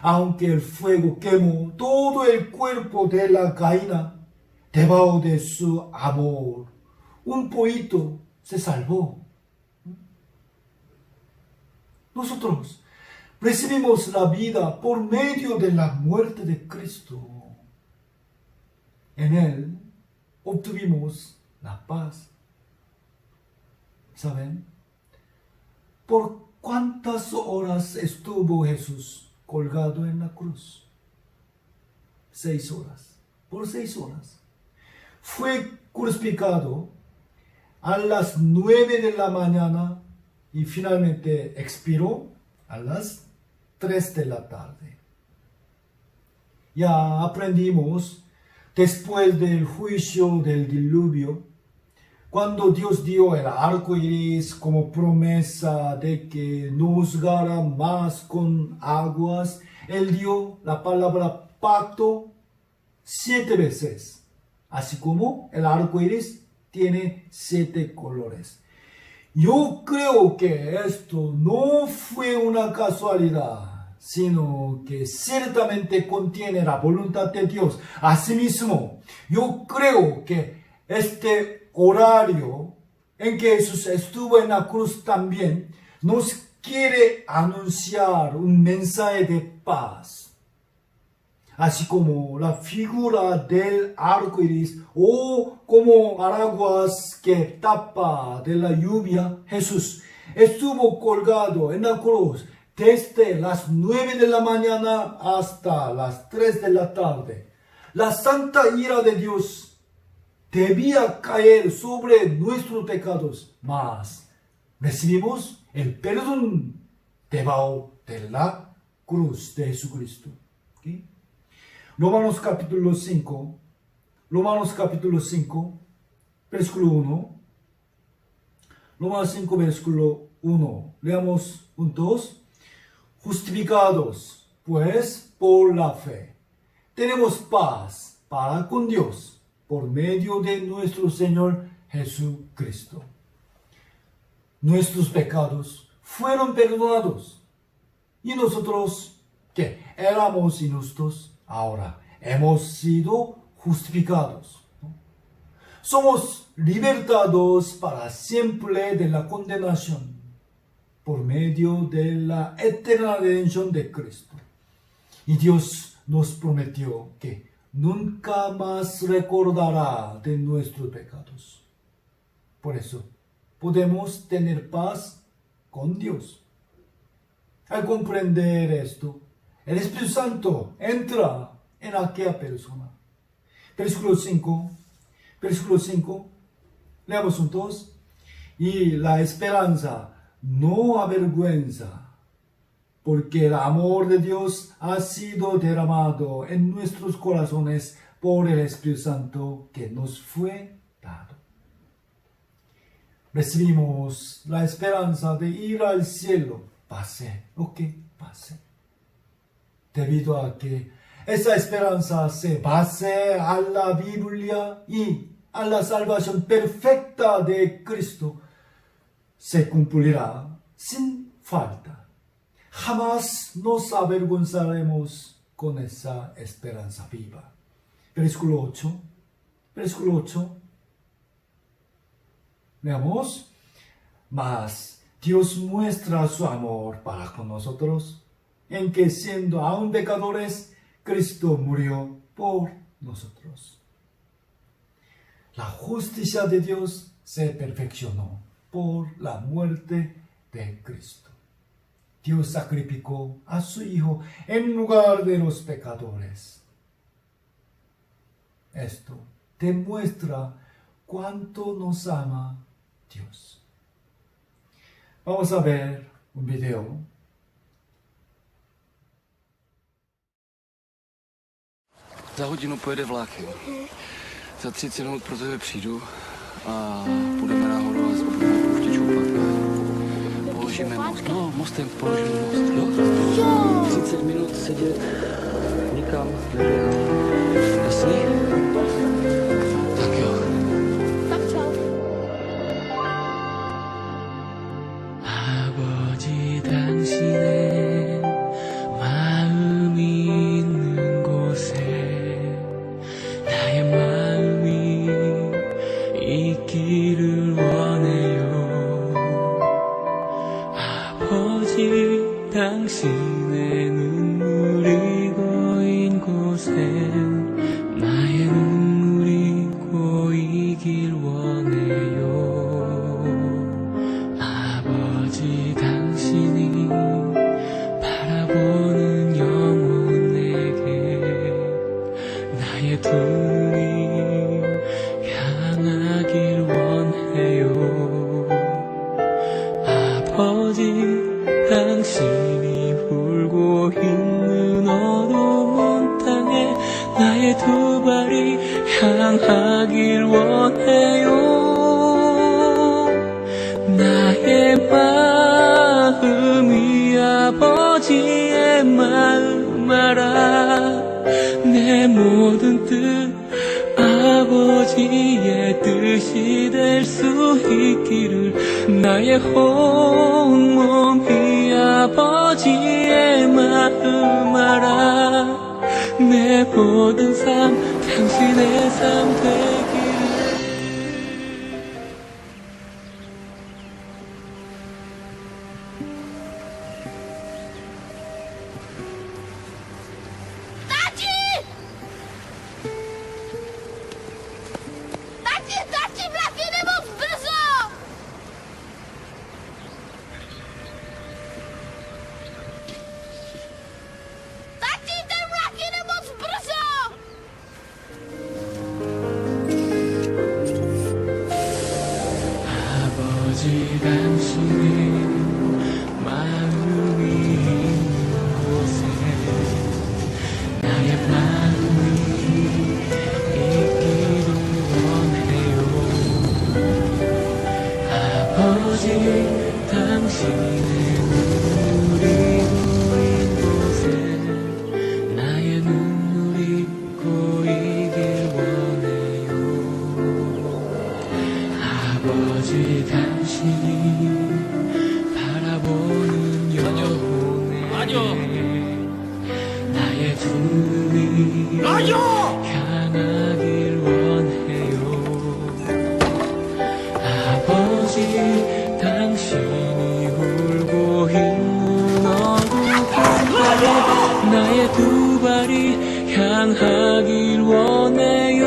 Aunque el fuego quemó todo el cuerpo de la gallina, debajo de su amor, un pollito se salvó. Nosotros recibimos la vida por medio de la muerte de Cristo. En Él obtuvimos la paz. ¿Saben? ¿Por cuántas horas estuvo Jesús colgado en la cruz? 6 horas. Por 6 horas. Fue crucificado a las 9 de la mañana y finalmente expiró a las 3 de la tarde. Ya aprendimos después del juicio del diluvio, cuando Dios dio el arco iris como promesa de que no juzgara más con aguas, Él dio la palabra pacto 7 veces, así como el arco iris tiene 7 colores. Yo creo que esto no fue una casualidad, sino que ciertamente contiene la voluntad de Dios. Asimismo, yo creo que este horario en que Jesús estuvo en la cruz también nos quiere anunciar un mensaje de paz. Así como la figura del arco iris o como paraguas que tapa de la lluvia, Jesús estuvo colgado en la cruz desde las 9 de la mañana hasta las 3 de la tarde. La santa ira de Dios debía caer sobre nuestros pecados, mas recibimos el perdón debajo de la cruz de Jesucristo. ¿Okay? Romanos capítulo 5, versículo 1. Romanos 5, versículo 1. Leamos juntos. Justificados, pues, por la fe, tenemos paz para con Dios por medio de nuestro Señor Jesucristo. Nuestros pecados fueron perdonados. Y nosotros, que éramos injustos, ahora hemos sido justificados. Somos libertados para siempre de la condenación por medio de la eterna redención de Cristo. Y Dios nos prometió que nunca más recordará de nuestros pecados. Por eso podemos tener paz con Dios. Al comprender esto, el Espíritu Santo entra en aquella persona. Versículo 5, leamos juntos. Y la esperanza no avergüenza, porque el amor de Dios ha sido derramado en nuestros corazones por el Espíritu Santo que nos fue dado. Recibimos la esperanza de ir al cielo, pase lo que pase. Debido a que esa esperanza se base a la Biblia y a la salvación perfecta de Cristo, se cumplirá sin falta. Jamás nos avergonzaremos con esa esperanza viva. Versículo 8. Veamos. Mas Dios muestra su amor para con nosotros, en que siendo aún pecadores, Cristo murió por nosotros. La justicia de Dios se perfeccionó por la muerte de Cristo. Dios sacrificó a su Hijo en lugar de los pecadores. Esto demuestra cuánto nos ama Dios. Vamos a ver un video. Za hodinu pojede vlak, jo. Za 30 minut pro tebe přijdu a půjdeme nahoru a budeme pouště čoupat. položíme most. No, mostem položíme most, jo? Jo. 30 minut sedět, nikam neběhat. Jasný? Tak jo. Tak čau. 아버지 당신의 마음이 있는 곳에 나의 마음이 있기를 원해요. 아버지 당신의 눈물이 고인 곳에 나의 눈물이 고이길 원해요. 아버지 당신이 바라보는 영혼에게 나의 두 눈이 향하길 원해요. 아버지 당신이 울고 있는 어두운 땅에 나의 두 발이 향하길 원해요. 나의 마음이 아버지의 마음 알아. 내 모든 뜻 아버지의 뜻이 될 수 있기를. 나의 온몸이 아버지의 마음 알아. 내 모든 삶 당신의 삶 되기를. Tati! Tati, vlaky nemoc brzo! Tati, ten vlak jede moc brzo! 아버지 당신의 마음이 있는 곳에 나의 마음이 있기를 원해요. 아버지 당신의 눈물이 고인 곳에 나의 눈물이 고이길 원해요. 아버지 당신이 바라보는 영혼에 나의 두 눈이 향하길 원해요. 아버지 당신이 울고 있는 어두운 땅에 나의 두 발이 향하길 원해요.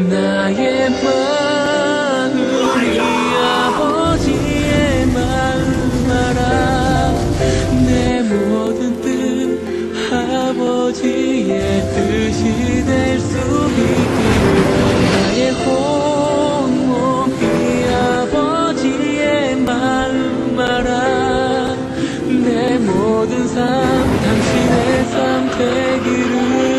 나의 마음이 아버지의 마음 알아. 내 모든 뜻 아버지의 뜻이 될 수 있기를. 나의 온몸이 아버지의 마음 알아. 내 모든 삶 당신의 삶 되기를.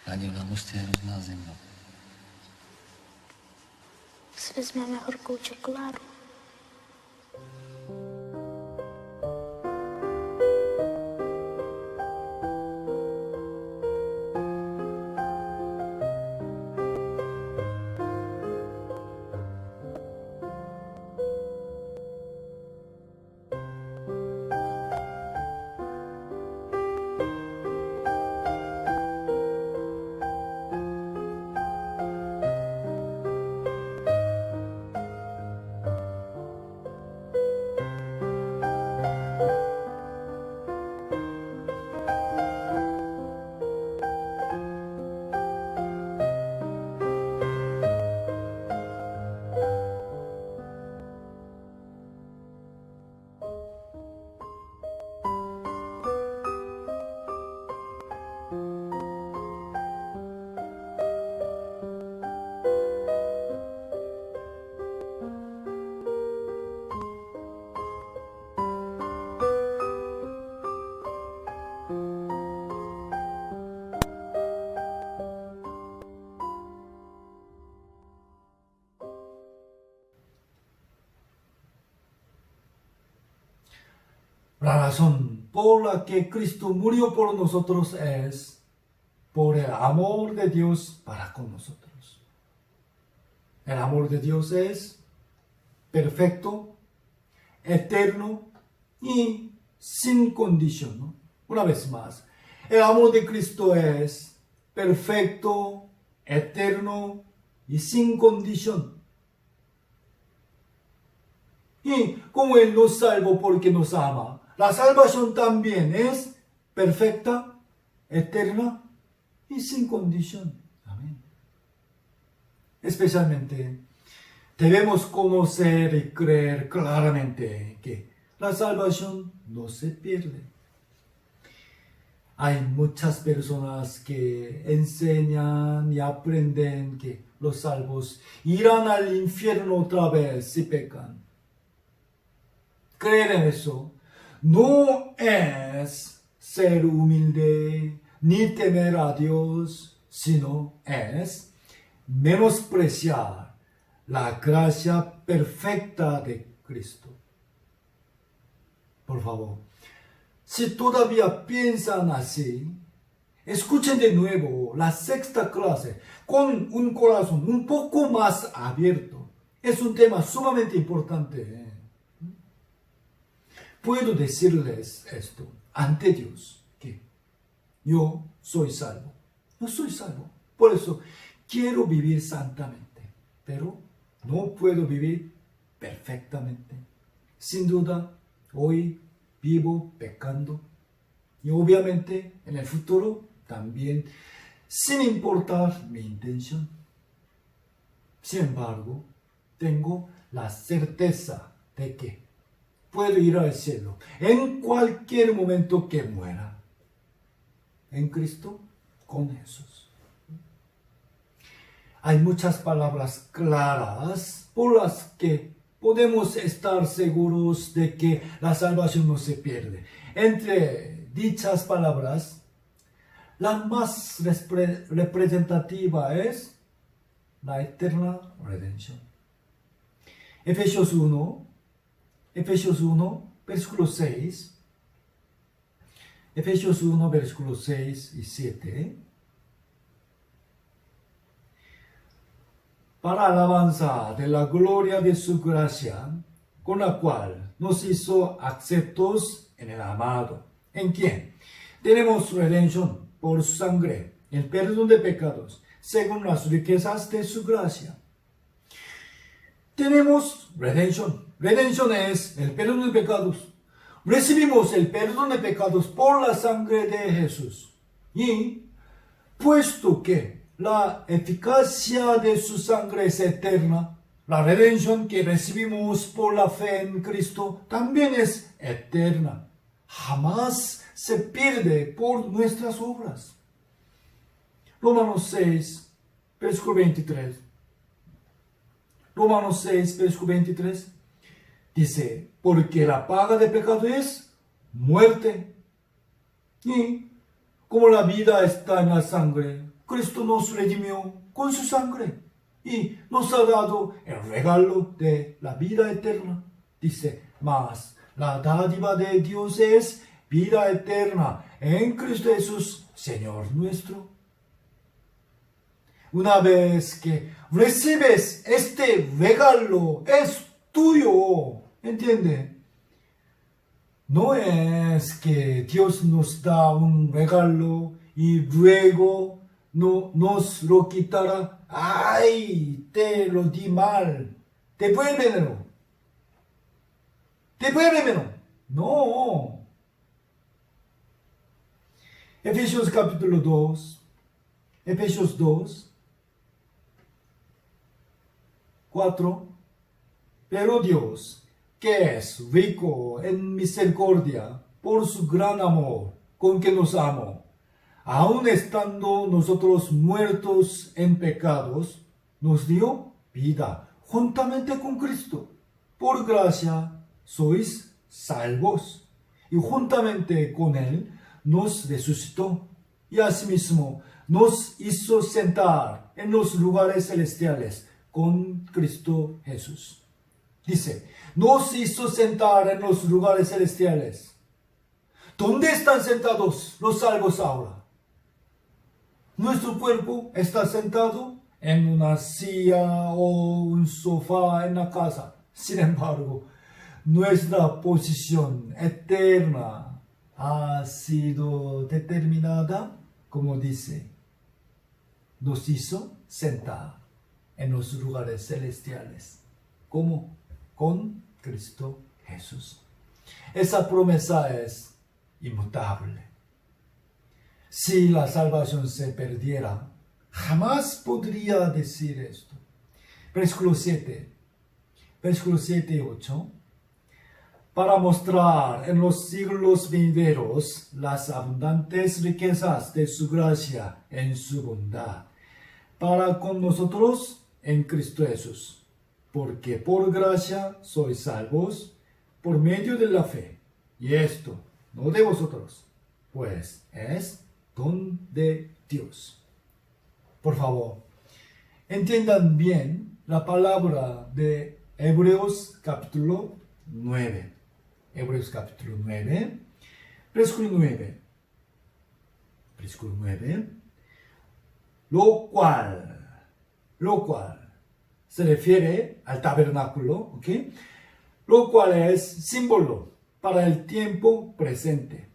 Ani nemusíte na zemi. Si vezmeme horkou čokoládu. La razón por la que Cristo murió por nosotros es por el amor de Dios para con nosotros. El amor de Dios es perfecto, eterno y sin condición, ¿no? Una vez más, el amor de Cristo es perfecto, eterno y sin condición. Y como Él nos salvó porque nos ama, la salvación también es perfecta, eterna y sin condición. Amén. Especialmente, debemos conocer y creer claramente que la salvación no se pierde. Hay muchas personas que enseñan y aprenden que los salvos irán al infierno otra vez si pecan. Creer en eso no es ser humilde ni temer a Dios, sino es menospreciar la gracia perfecta de Cristo. Por favor, si todavía piensan así, escuchen de nuevo la sexta clase con un corazón un poco más abierto. Es un tema sumamente importante. Puedo decirles esto ante Dios, que yo soy salvo. Yo soy salvo. Por eso quiero vivir santamente, pero no puedo vivir perfectamente. Sin duda, hoy vivo pecando y obviamente en el futuro también, sin importar mi intención. Sin embargo, tengo la certeza de que puedo ir al cielo en cualquier momento que muera. En Cristo, con Jesús. Hay muchas palabras claras por las que podemos estar seguros de que la salvación no se pierde. Entre dichas palabras, la más representativa es la eterna redención. Efesios 1, versículo 6. Efesios 1, versículos 6 y 7. Para alabanza de la gloria de su gracia, con la cual nos hizo aceptos en el amado, en quien tenemos redención por su sangre, el perdón de pecados, según las riquezas de su gracia. Tenemos redención. Redención es el perdón de pecados. Recibimos el perdón de pecados por la sangre de Jesús. Y puesto que la eficacia de su sangre es eterna, la redención que recibimos por la fe en Cristo también es eterna. Jamás se pierde por nuestras obras. Romanos 6, versículo 23. Romanos 6, versículo 23. Dice, porque la paga de pecado es muerte. Y como la vida está en la sangre, Cristo nos redimió con su sangre y nos ha dado el regalo de la vida eterna. Dice, mas la dádiva de Dios es vida eterna en Cristo Jesús, Señor nuestro. Una vez que recibes este regalo, es tuyo, ¿entiende? No es que Dios nos da un regalo y luego no nos lo quitará. ¡Ay! Te lo di mal. Devuélvemelo. Devuélvemelo. No. Efesios capítulo 2. Efesios 2. 4. Pero Dios, que es rico en misericordia, por su gran amor con que nos amó, aun estando nosotros muertos en pecados, nos dio vida juntamente con Cristo. Por gracia sois salvos, y juntamente con Él nos resucitó, y asimismo nos hizo sentar en los lugares celestiales con Cristo Jesús. Dice, nos hizo sentar en los lugares celestiales. ¿Dónde están sentados los salvos ahora? Nuestro cuerpo está sentado en una silla o un sofá en la casa. Sin embargo, nuestra posición eterna ha sido determinada, como dice, nos hizo sentar en los lugares celestiales. ¿Cómo? Con Cristo Jesús. Esa promesa es inmutable. Si la salvación se perdiera, jamás podría decir esto. Versículo 7 y 8. Para mostrar en los siglos venideros las abundantes riquezas de su gracia en su bondad, para con nosotros en Cristo Jesús. Porque por gracia sois salvos por medio de la fe. Y esto no de vosotros, pues es don de Dios. Por favor, entiendan bien la palabra de Hebreos capítulo 9. Hebreos capítulo 9, versículo 9. Versículo 9. Lo cual se refiere al tabernáculo, ¿ok? Lo cual es símbolo para el tiempo presente,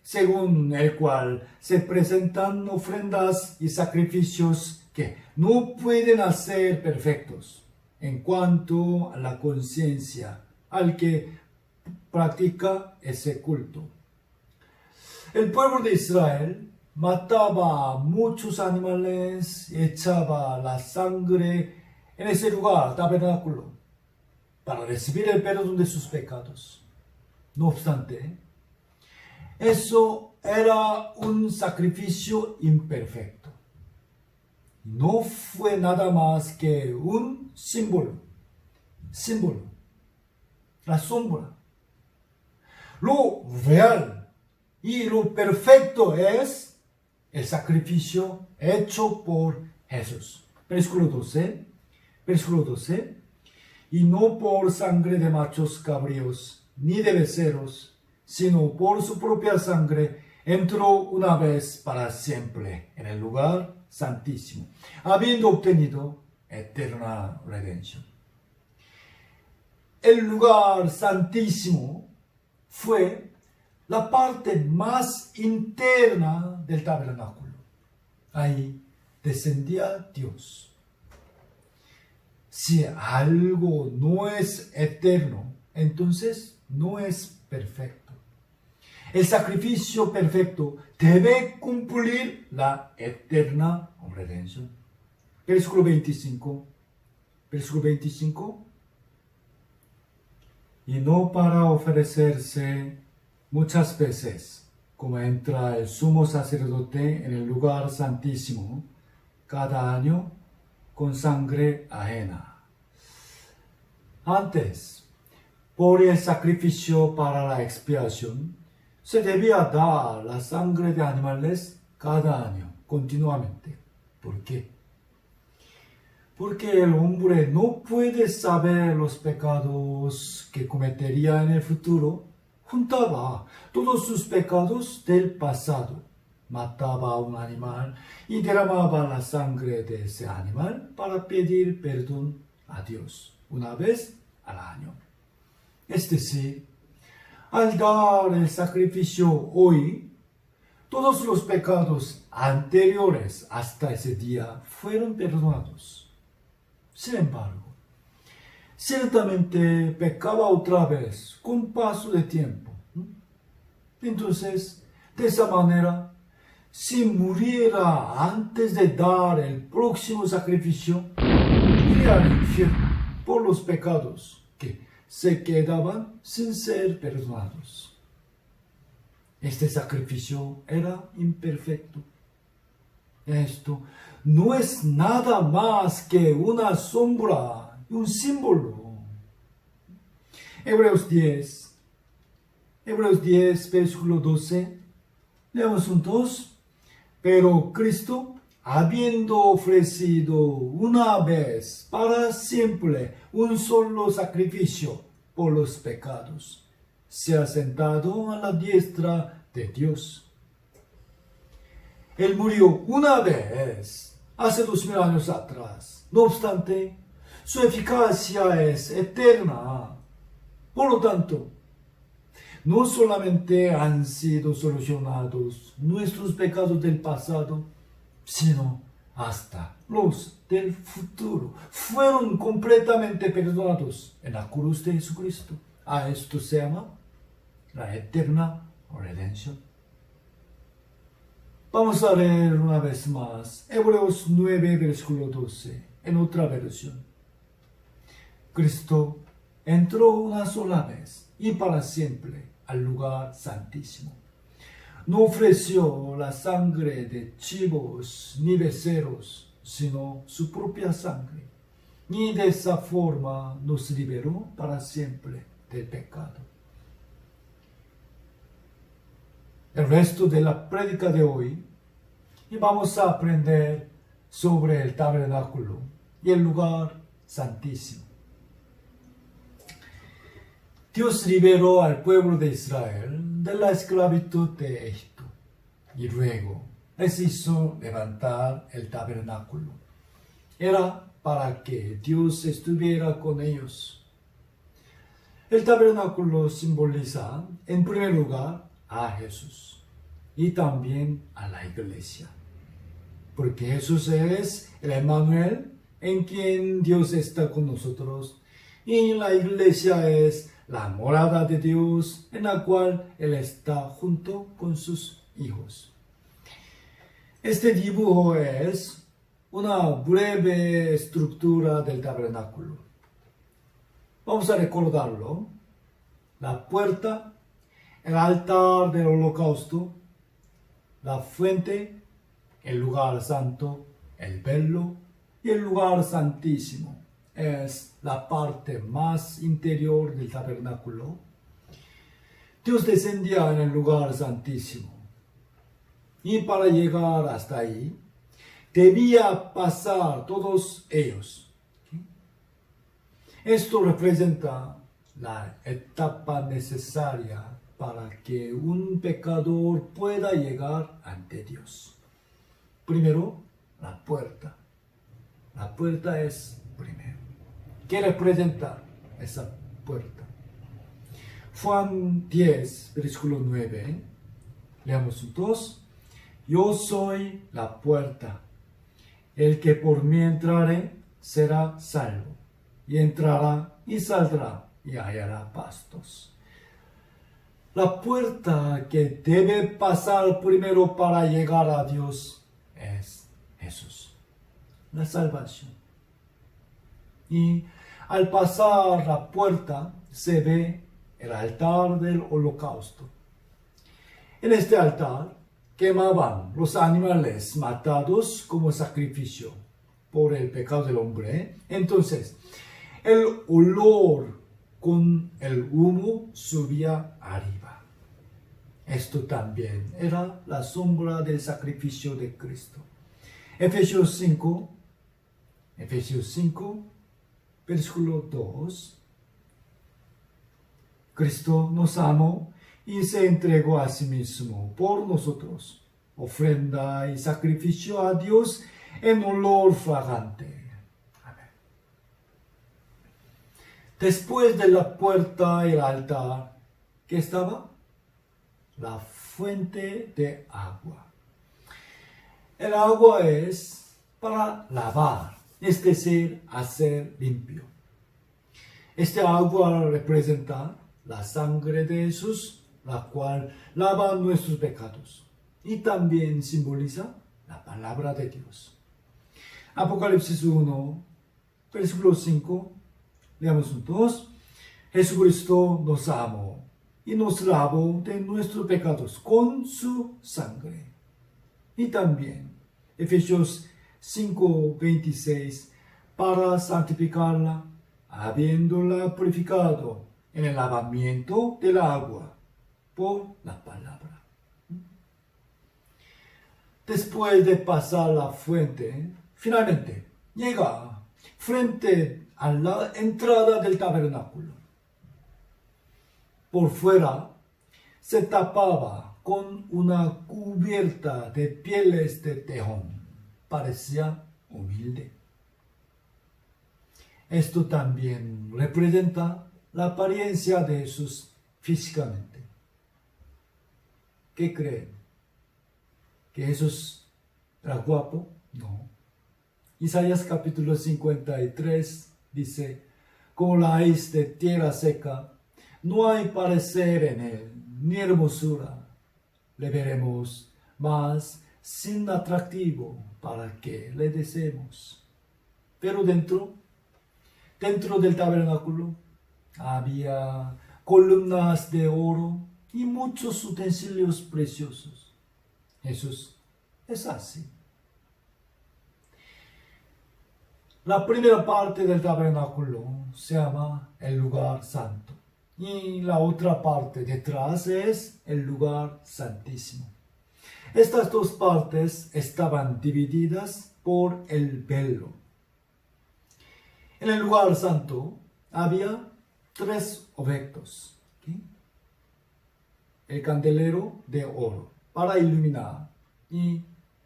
según el cual se presentan ofrendas y sacrificios que no pueden hacer perfectos en cuanto a la conciencia al que practica ese culto. El pueblo de Israel mataba a muchos animales y echaba la sangre en ese lugar, tabernáculo, para recibir el perdón de sus pecados. No obstante, eso era un sacrificio imperfecto. No fue nada más que un símbolo, la sombra. Lo real y lo perfecto es el sacrificio hecho por Jesús. Versículo 12. Y no por sangre de machos cabríos, ni de becerros, sino por su propia sangre, entró una vez para siempre en el lugar santísimo, habiendo obtenido eterna redención. El lugar santísimo fue la parte más interna del tabernáculo. Ahí descendía Dios. Si algo no es eterno, entonces no es perfecto. El sacrificio perfecto debe cumplir la eterna redención. Versículo 25. Y no para ofrecerse muchas veces, como entra el sumo sacerdote en el lugar santísimo, cada año con sangre ajena. Antes, por el sacrificio para la expiación, se debía dar la sangre de animales cada año, continuamente. ¿Por qué? Porque el hombre no puede saber los pecados que cometería en el futuro. Juntaba todos sus pecados del pasado, mataba a un animal y derramaba la sangre de ese animal para pedir perdón a Dios una vez al año. Es decir, al dar el sacrificio hoy, todos los pecados anteriores hasta ese día fueron perdonados. Sin embargo, ciertamente pecaba otra vez con paso de tiempo. Entonces, de esa manera, si muriera antes de dar el próximo sacrificio, iría al infierno por los pecados que se quedaban sin ser perdonados. Este sacrificio era imperfecto. Esto no es nada más que una sombra, un símbolo. Hebreos 10, versículo 12. Leamos juntos. Pero Cristo, habiendo ofrecido una vez para siempre un solo sacrificio por los pecados, se ha sentado a la diestra de Dios. Él murió una vez, hace 2000 años atrás. No obstante, su eficacia es eterna. Por lo tanto, no solamente han sido solucionados nuestros pecados del pasado, sino hasta los del futuro. Fueron completamente perdonados en la cruz de Jesucristo. A esto se llama la eterna redención. Vamos a leer una vez más Hebreos 9, versículo 12, en otra versión. Cristo entró una sola vez y para siempre al lugar santísimo. No ofreció la sangre de chivos ni becerros, sino su propia sangre. Y de esa forma nos liberó para siempre del pecado. El resto de la prédica de hoy y vamos a aprender sobre el tabernáculo y el lugar santísimo. Dios liberó al pueblo de Israel de la esclavitud de Egipto y luego les hizo levantar el tabernáculo. Era para que Dios estuviera con ellos. El tabernáculo simboliza, en primer lugar, a Jesús y también a la iglesia, porque Jesús es el Emmanuel, en quien Dios está con nosotros, y la iglesia es la morada de Dios, en la cual Él está junto con sus hijos. Este dibujo es una breve estructura del tabernáculo. Vamos a recordarlo. La puerta, el altar del holocausto, la fuente, el lugar santo, el velo y el lugar santísimo. Es la parte más interior del tabernáculo. Dios descendía en el lugar santísimo. Y para llegar hasta ahí, debía pasar todos ellos. Esto representa la etapa necesaria para que un pecador pueda llegar ante Dios. Primero, la puerta. La puerta es primero. ¿Qué representa esa puerta? Juan 10, versículo 9. Leamos juntos. Yo soy la puerta. El que por mí entrare será salvo. Y entrará y saldrá y hallará pastos. La puerta que debe pasar primero para llegar a Dios es Jesús, la salvación. Y al pasar la puerta se ve el altar del holocausto. En este altar quemaban los animales matados como sacrificio por el pecado del hombre. Entonces, el olor con el humo subía arriba. Esto también era la sombra del sacrificio de Cristo. Efesios 5, versículo 2. Cristo nos amó y se entregó a sí mismo por nosotros, ofrenda y sacrificio a Dios en olor fragante. Amén. Después de la puerta y el altar, ¿qué estaba? La fuente de agua. El agua es para lavar, es decir, hacer limpio. Este agua representa la sangre de Jesús, la cual lava nuestros pecados, y también simboliza la palabra de Dios. Apocalipsis 1, versículo 5, leamos juntos. Jesucristo nos amó y nos lavó de nuestros pecados con su sangre. Y también Efesios 5:26, para santificarla, habiéndola purificado en el lavamiento del agua por la palabra. Después de pasar la fuente, finalmente llega frente a la entrada del tabernáculo. Por fuera se tapaba con una cubierta de pieles de tejón. Parecía humilde. Esto también representa la apariencia de Jesús físicamente. ¿Qué creen? ¿Que Jesús era guapo? No. Isaías capítulo 53 dice, como la raíz de tierra seca, no hay parecer en él, ni hermosura. Le veremos, mas sin atractivo para que le deseemos. Pero dentro del tabernáculo había columnas de oro y muchos utensilios preciosos. Jesús es así. La primera parte del tabernáculo se llama el lugar santo y la otra parte detrás es el lugar santísimo. Estas dos partes estaban divididas por el velo. En el lugar santo había 3 objetos. ¿Sí? El candelero de oro para iluminar y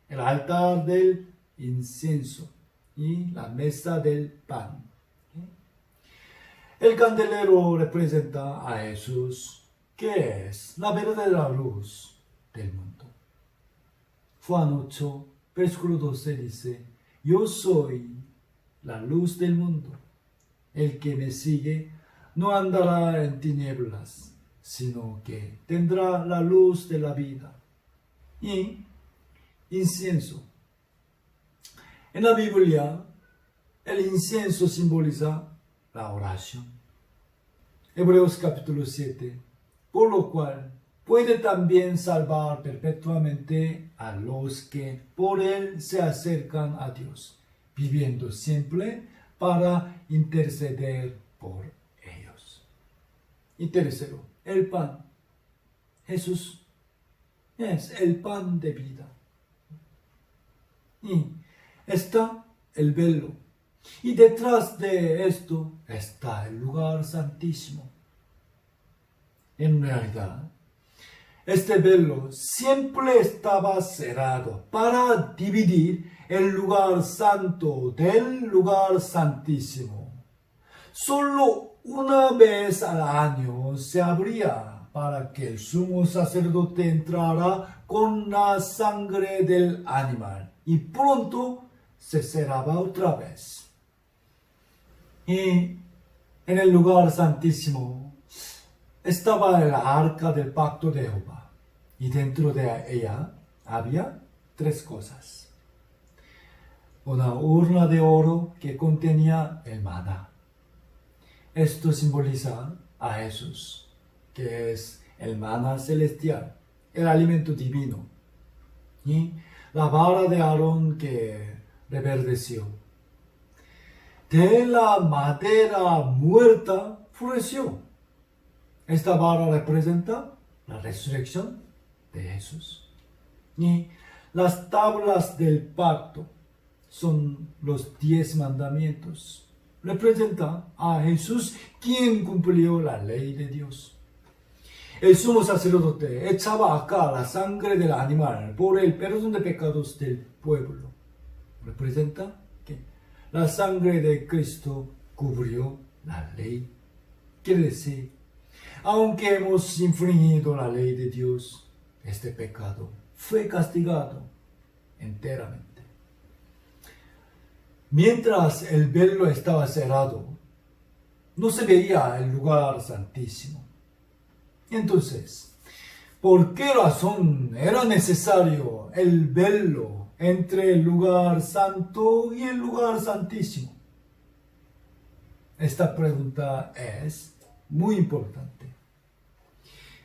el altar del incienso y la mesa del pan. ¿Sí? El candelero representa a Jesús, que es la verdadera luz del mundo. Juan 8, versículo 12 dice, yo soy la luz del mundo. El que me sigue no andará en tinieblas, sino que tendrá la luz de la vida. Y incienso. En la Biblia, el incienso simboliza la oración. Hebreos capítulo 7, por lo cual puede también salvar perpetuamente a los que por él se acercan a Dios, viviendo siempre para interceder por ellos. Y tercero, el pan. Jesús es el pan de vida. Y está el velo. Y detrás de esto está el lugar santísimo. En realidad, este velo siempre estaba cerrado para dividir el lugar santo del lugar santísimo. Solo una vez al año se abría para que el sumo sacerdote entrara con la sangre del animal y pronto se cerraba otra vez. Y en el lugar santísimo estaba el arca del pacto de Jehová y dentro de ella había 3 cosas. Una urna de oro que contenía el maná. Esto simboliza a Jesús, que es el maná celestial, el alimento divino. Y la vara de Aarón que reverdeció. De la madera muerta floreció. Esta vara representa la resurrección de Jesús. Y las tablas del pacto son los 10 mandamientos. Representa a Jesús quien cumplió la ley de Dios. El sumo sacerdote echaba acá la sangre del animal por el perdón de pecados del pueblo. Representa que la sangre de Cristo cubrió la ley. Quiere decir, aunque hemos infringido la ley de Dios, este pecado fue castigado enteramente. Mientras el velo estaba cerrado, no se veía el lugar santísimo. Entonces, ¿por qué razón era necesario el velo entre el lugar santo y el lugar santísimo? Esta pregunta es muy importante.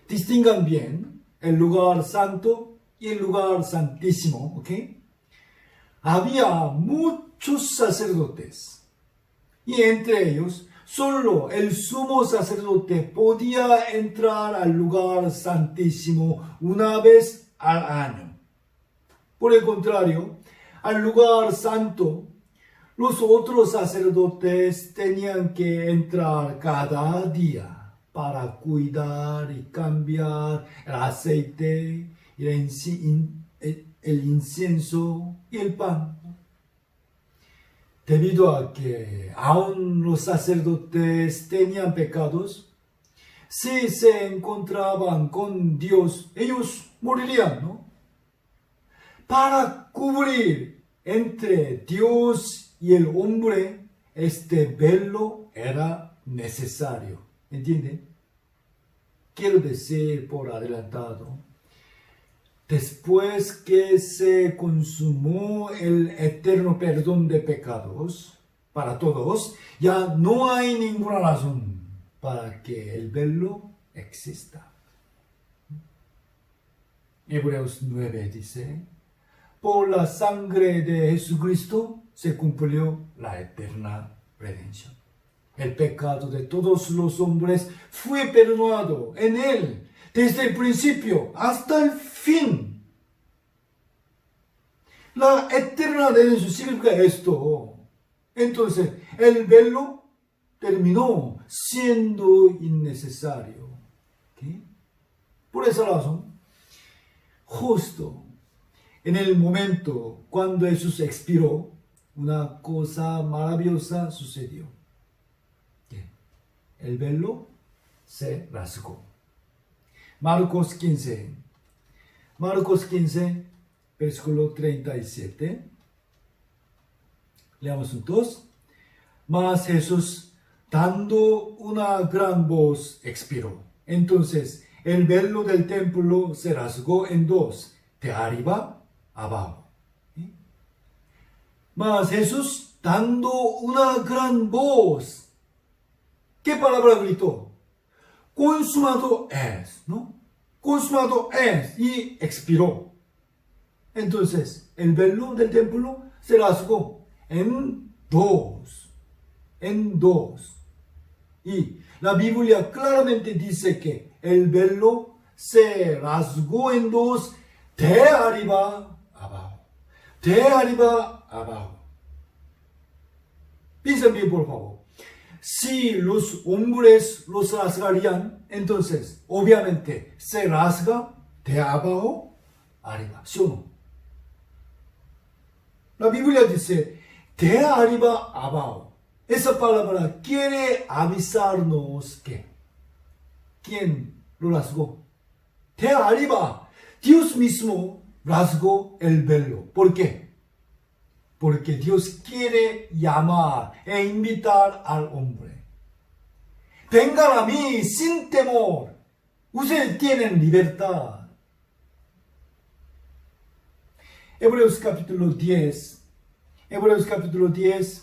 Distingan bien el lugar santo y el lugar santísimo, ¿ok? Había muchos sacerdotes y entre ellos solo el sumo sacerdote podía entrar al lugar santísimo una vez al año. Por el contrario, al lugar santo, los otros sacerdotes tenían que entrar cada día para cuidar y cambiar el aceite, el incienso y el pan. Debido a que aún los sacerdotes tenían pecados, si se encontraban con Dios, ellos morirían, ¿no? Para cubrir entre Dios y el hombre, este velo era necesario. ¿Entienden? Quiero decir por adelantado, después que se consumó el eterno perdón de pecados para todos, ya no hay ninguna razón para que el velo exista. Hebreos 9 dice, por la sangre de Jesucristo se cumplió la eterna redención. El pecado de todos los hombres fue perdonado en él, desde el principio hasta el fin. La eterna redención significa esto. Entonces, el velo terminó siendo innecesario. ¿Okay? Por esa razón, justo en el momento cuando Jesús expiró, una cosa maravillosa sucedió. El velo se rasgó. Marcos 15, versículo 37. Leamos juntos. Mas Jesús, dando una gran voz, expiró. Entonces el velo del templo se rasgó en dos, de arriba a abajo. Mas Jesús, dando una gran voz, ¿qué palabra gritó? Consumado es, ¿no? Consumado es, y expiró. Entonces, el velo del templo se rasgó en dos. Y la Biblia claramente dice que el velo se rasgó en dos, de arriba a abajo. De arriba a abajo. Piensen bien, por favor. Si los hombres los rasgarían, entonces obviamente se rasga de abajo arriba, ¿sí o no? La Biblia dice de arriba abajo. Esa palabra quiere avisarnos que ¿quién lo rasgó? De arriba. Dios mismo rasgó el velo. ¿Por qué? Porque Dios quiere llamar e invitar al hombre. Vengan a mí sin temor. Ustedes tienen libertad. Hebreos capítulo 10,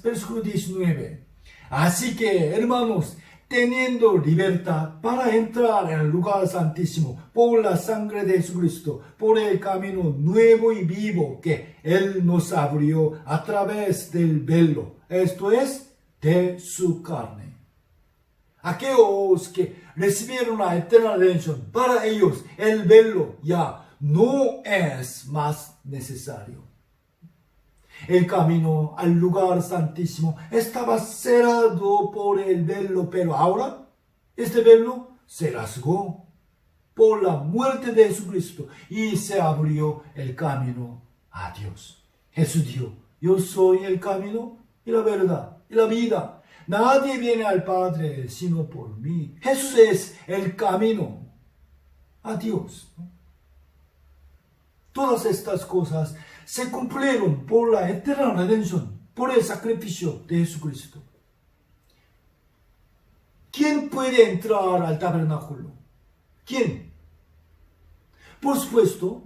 versículo 19. Así que, hermanos, teniendo libertad para entrar en el lugar santísimo por la sangre de Jesucristo, por el camino nuevo y vivo que Él nos abrió a través del velo, esto es, de su carne. Aquellos que recibieron la eterna redención, para ellos el velo ya no es más necesario. El camino al lugar santísimo estaba cerrado por el velo, pero ahora este velo se rasgó por la muerte de Jesucristo y se abrió el camino a Dios. Jesús dijo, yo soy el camino y la verdad y la vida. Nadie viene al Padre sino por mí. Jesús es el camino a Dios. Todas estas cosas se cumplieron por la eterna redención, por el sacrificio de Jesucristo. ¿Quién puede entrar al tabernáculo? ¿Quién? Por supuesto,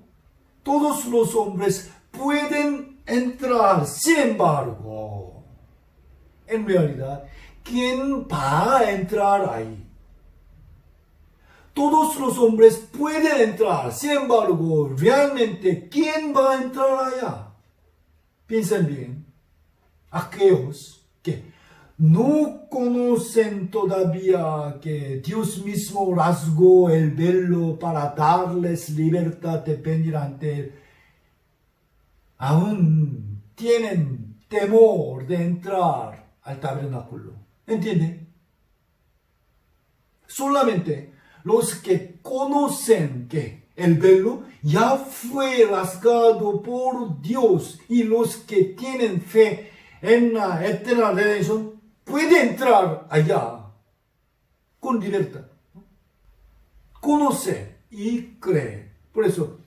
todos los hombres pueden entrar. Sin embargo, en realidad, ¿quién va a entrar ahí? Todos los hombres pueden entrar. Sin embargo, realmente, ¿quién va a entrar allá? Piensen bien. Aquellos que no conocen todavía que Dios mismo rasgó el velo para darles libertad de venir ante Él, aún tienen temor de entrar al tabernáculo. ¿Entienden? Solamente los que conocen que el velo ya fue rasgado por Dios y los que tienen fe en la eterna redención pueden entrar allá con libertad. Conoce y cree. Por eso,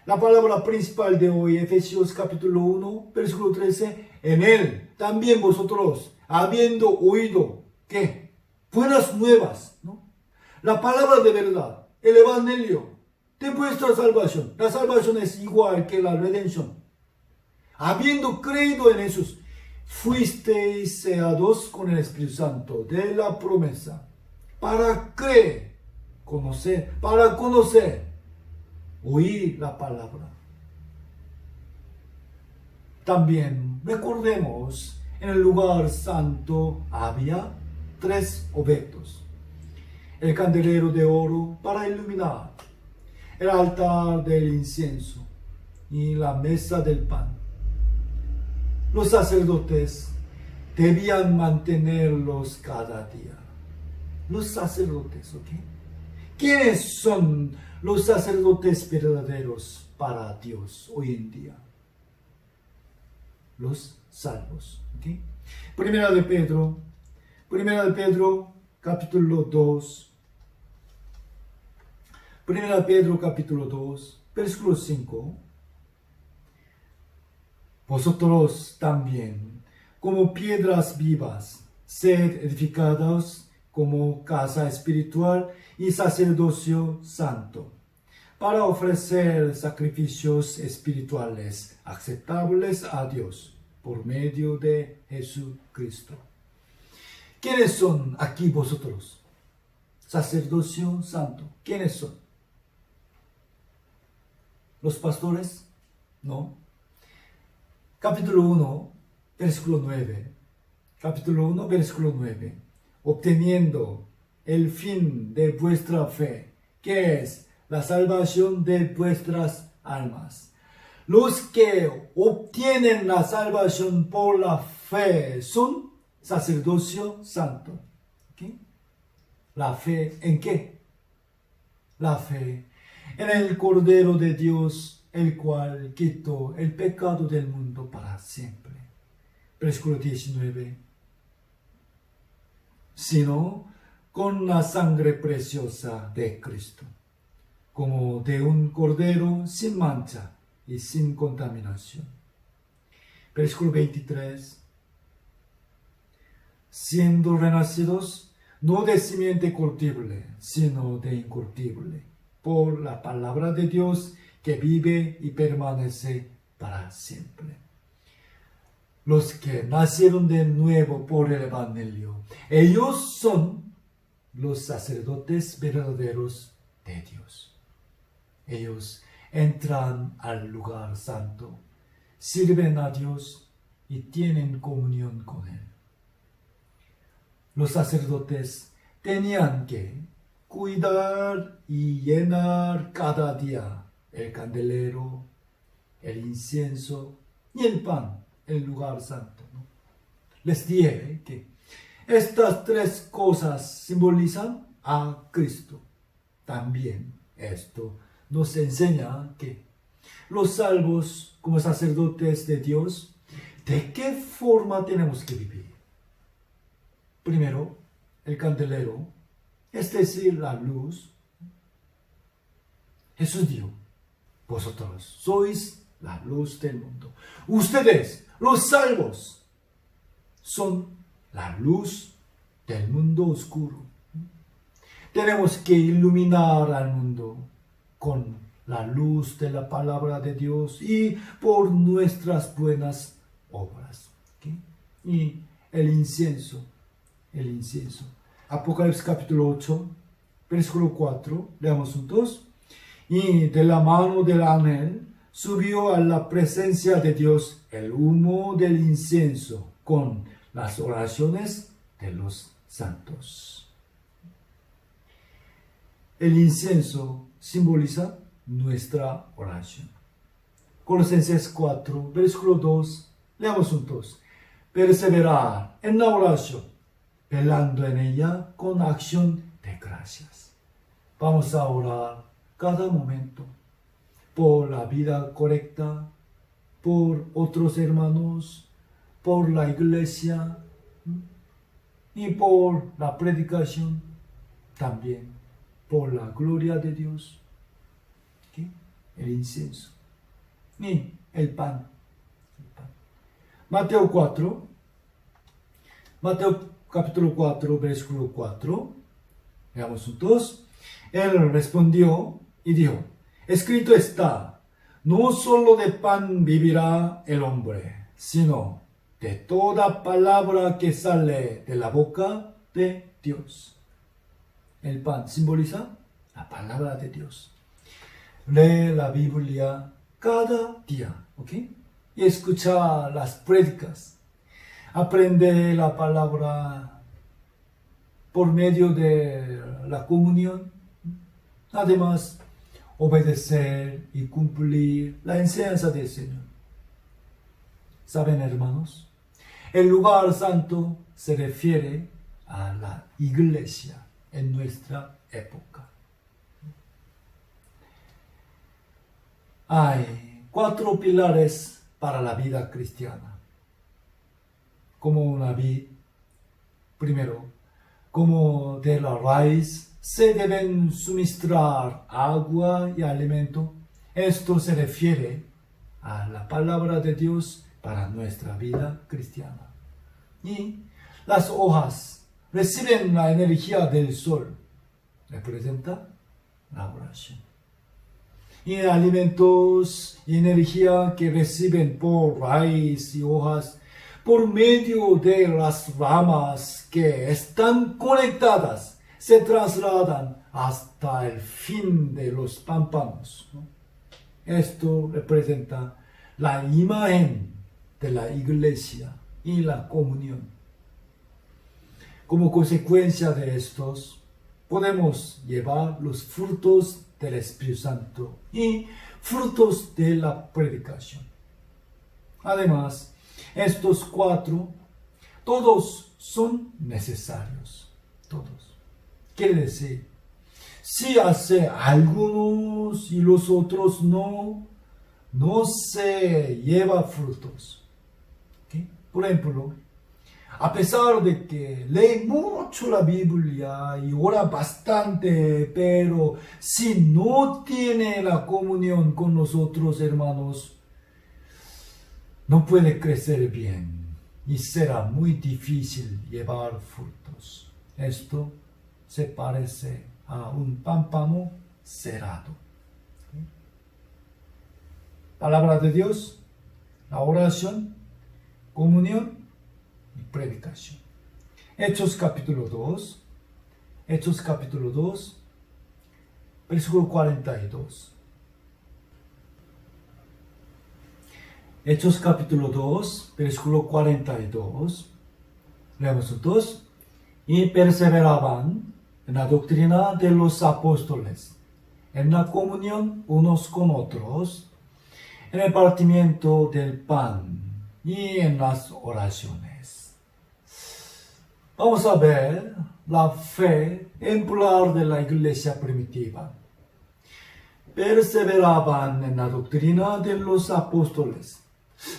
la palabra principal de hoy, Efesios capítulo 1, versículo 13, en él también vosotros, habiendo oído, ¿qué? Buenas nuevas, ¿no? La palabra de verdad, el evangelio de vuestra salvación. La salvación es igual que la redención. Habiendo creído en Jesús, fuisteis sellados con el Espíritu Santo de la promesa, para creer, conocer, para conocer, oír la palabra. También recordemos, en el lugar santo había 3 objetos. El candelero de oro para iluminar, el altar del incienso y la mesa del pan. Los sacerdotes debían mantenerlos cada día. Los sacerdotes, ¿ok? ¿Quiénes son los sacerdotes verdaderos para Dios hoy en día? Los salvos, ¿ok? Primera de Pedro, capítulo 2. Primera de Pedro, capítulo 2, versículo 5. Vosotros también, como piedras vivas, sed edificados como casa espiritual y sacerdocio santo, para ofrecer sacrificios espirituales aceptables a Dios por medio de Jesucristo. ¿Quiénes son aquí vosotros? Sacerdocio santo. ¿Quiénes son? ¿Los pastores? No. Capítulo 1, versículo 9. Capítulo 1, versículo 9. Obteniendo el fin de vuestra fe, que es la salvación de vuestras almas. Los que obtienen la salvación por la fe son sacerdocio santo. ¿Okay? ¿La fe en qué? La fe en el Cordero de Dios, el cual quitó el pecado del mundo para siempre. Versículo 19. Sino con la sangre preciosa de Cristo, como de un cordero sin mancha y sin contaminación. Versículo 23. Siendo renacidos, no de simiente corruptible, sino de incorruptible, por la palabra de Dios que vive y permanece para siempre. Los que nacieron de nuevo por el Evangelio, ellos son los sacerdotes verdaderos de Dios. Ellos entran al lugar santo, sirven a Dios y tienen comunión con Él. Los sacerdotes tenían que cuidar y llenar cada día el candelero, el incienso y el pan el lugar santo, ¿no? Les dije que estas tres cosas simbolizan a Cristo. También esto nos enseña que los salvos como sacerdotes de Dios, ¿de qué forma tenemos que vivir? Primero, el candelero, es decir, la luz. Jesús dijo, vosotros sois la luz del mundo. Ustedes, los salvos, son la luz del mundo oscuro. Tenemos que iluminar al mundo con la luz de la palabra de Dios y por nuestras buenas obras. ¿Okay? Y el incienso. Apocalipsis capítulo 8, versículo 4, leamos juntos. Y de la mano del ángel subió a la presencia de Dios el humo del incienso con las oraciones de los santos. El incienso simboliza nuestra oración. Colosenses 4, versículo 2, leamos juntos. Perseverar en la oración, velando en ella con acción de gracias. Vamos a orar cada momento por la vida correcta, por otros hermanos, por la iglesia y por la predicación, también por la gloria de Dios. ¿Okay? El incienso y el pan. Mateo capítulo 4, versículo 4. Veamos juntos. Él respondió y dijo, escrito está, no solo de pan vivirá el hombre, sino de toda palabra que sale de la boca de Dios. El pan simboliza la palabra de Dios. Lee la Biblia cada día, ¿ok? Y escucha las prédicas. Aprende la palabra por medio de la comunión. Además, obedecer y cumplir la enseñanza del Señor. ¿Saben, hermanos? El lugar santo se refiere a la iglesia en nuestra época. Hay 4 pilares para la vida cristiana. Como una vid, primero, como de la raíz se deben suministrar agua y alimento. Esto se refiere a la palabra de Dios para nuestra vida cristiana. Y las hojas reciben la energía del sol. Representa la oración. Y alimentos y energía que reciben por raíz y hojas por medio de las ramas que están conectadas, se trasladan hasta el fin de los pámpanos. Esto representa la imagen de la iglesia y la comunión. Como consecuencia de estos, podemos llevar los frutos del Espíritu Santo y frutos de la predicación. Además, estos 4, todos son necesarios. Todos. Quiere decir, si hace algunos y los otros no se lleva frutos. ¿Okay? Por ejemplo, a pesar de que lee mucho la Biblia y ora bastante, pero si no tiene la comunión con los otros hermanos, no puede crecer bien y será muy difícil llevar frutos. Esto se parece a un pámpano cerrado. ¿Okay? Palabra de Dios, la oración, comunión y predicación. Hechos capítulo 2, versículo 42. Hechos capítulo 2, versículo 42. Leemos juntos. Y perseveraban en la doctrina de los apóstoles, en la comunión unos con otros, en el partimiento del pan y en las oraciones. Vamos a ver la fe ejemplar de la iglesia primitiva. Perseveraban en la doctrina de los apóstoles.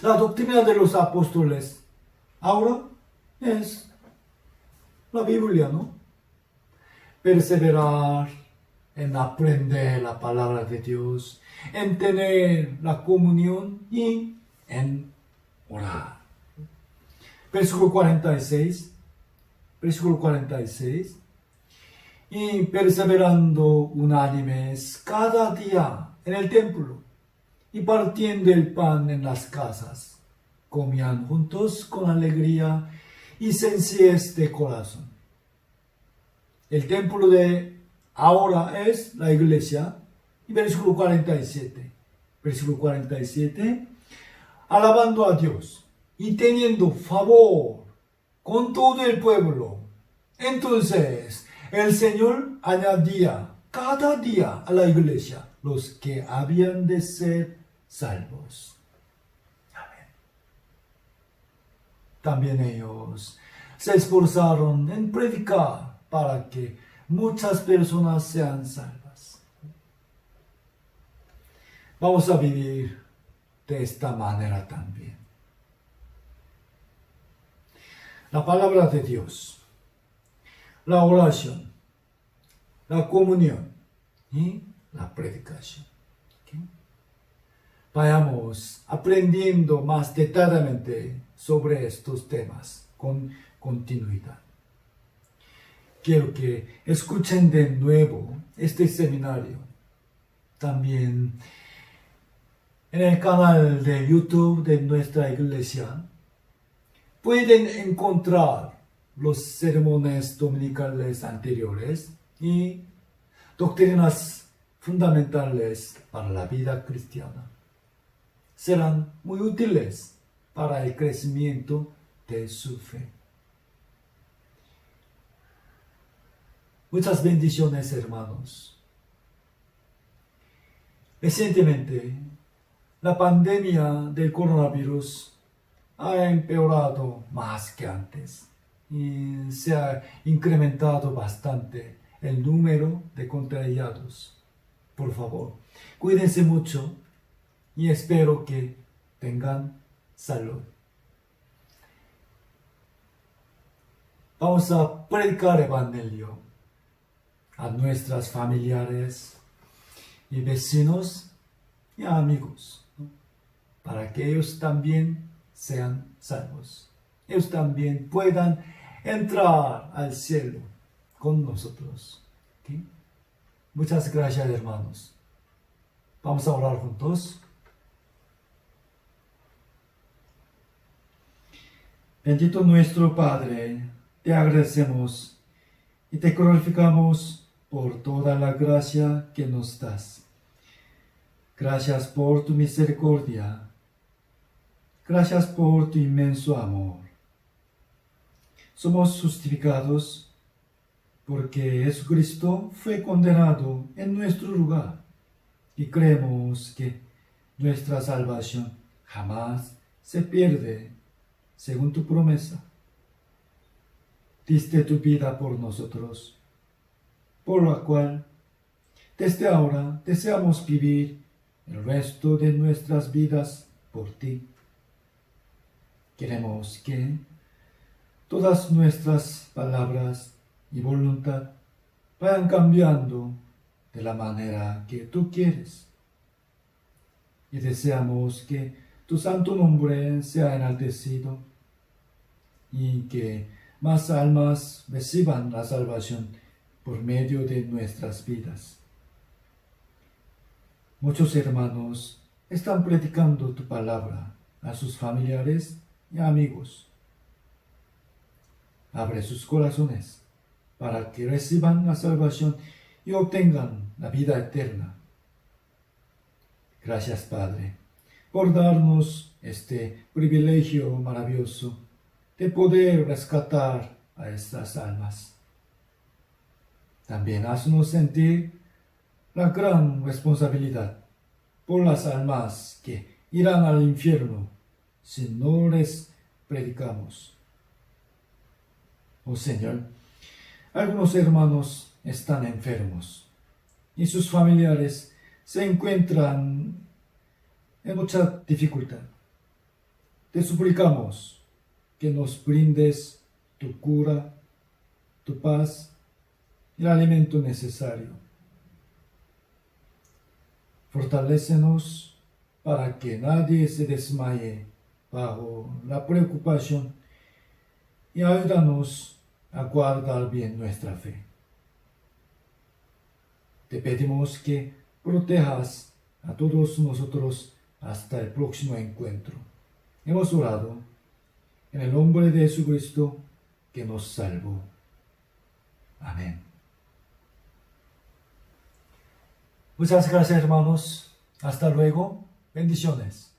La doctrina de los apóstoles ahora es la Biblia, ¿no? Perseverar en aprender la palabra de Dios, en tener la comunión y en orar. Versículo 46. Y perseverando unánimes cada día en el templo y partiendo el pan en las casas, comían juntos con alegría y sencillez de corazón. El templo de ahora es la iglesia. Y versículo 47. Alabando a Dios y teniendo favor con todo el pueblo. Entonces el Señor añadía cada día a la iglesia los que habían de ser salvos. Amén. También ellos se esforzaron en predicar para que muchas personas sean salvas. Vamos a vivir de esta manera también. La palabra de Dios, la oración, la comunión y la predicación. ¿Okay? Vayamos aprendiendo más detalladamente sobre estos temas con continuidad. Quiero que escuchen de nuevo este seminario. También en el canal de YouTube de nuestra iglesia pueden encontrar los sermones dominicales anteriores y doctrinas fundamentales para la vida cristiana. Serán muy útiles para el crecimiento de su fe. Muchas bendiciones, hermanos. Recientemente, la pandemia del coronavirus ha empeorado más que antes y se ha incrementado bastante el número de contagiados. Por favor, cuídense mucho y espero que tengan salud. Vamos a predicar el evangelio a nuestras familiares y vecinos y amigos, ¿no? Para que ellos también sean salvos. Ellos también puedan entrar al cielo con nosotros. ¿Okay? Muchas gracias, hermanos. Vamos a orar juntos. Bendito nuestro Padre, te agradecemos y te glorificamos por toda la gracia que nos das. Gracias por tu misericordia. Gracias por tu inmenso amor. Somos justificados porque Jesucristo fue condenado en nuestro lugar y creemos que nuestra salvación jamás se pierde según tu promesa. Diste tu vida por nosotros, por la cual desde ahora deseamos vivir el resto de nuestras vidas por ti. Queremos que todas nuestras palabras y voluntad vayan cambiando de la manera que tú quieres. Y deseamos que tu santo nombre sea enaltecido y que más almas reciban la salvación por medio de nuestras vidas. Muchos hermanos están predicando tu palabra a sus familiares y amigos. Abre sus corazones para que reciban la salvación y obtengan la vida eterna. Gracias, Padre, por darnos este privilegio maravilloso de poder rescatar a estas almas. También haznos sentir la gran responsabilidad por las almas que irán al infierno si no les predicamos. Oh Señor, algunos hermanos están enfermos y sus familiares se encuentran en mucha dificultad. Te suplicamos que nos brindes tu cura, tu paz y el alimento necesario. Fortalécenos para que nadie se desmaye bajo la preocupación y ayúdanos a guardar bien nuestra fe. Te pedimos que protejas a todos nosotros hasta el próximo encuentro. Hemos orado en el nombre de Jesucristo que nos salvó. Amén. Muchas gracias, hermanos. Hasta luego. Bendiciones.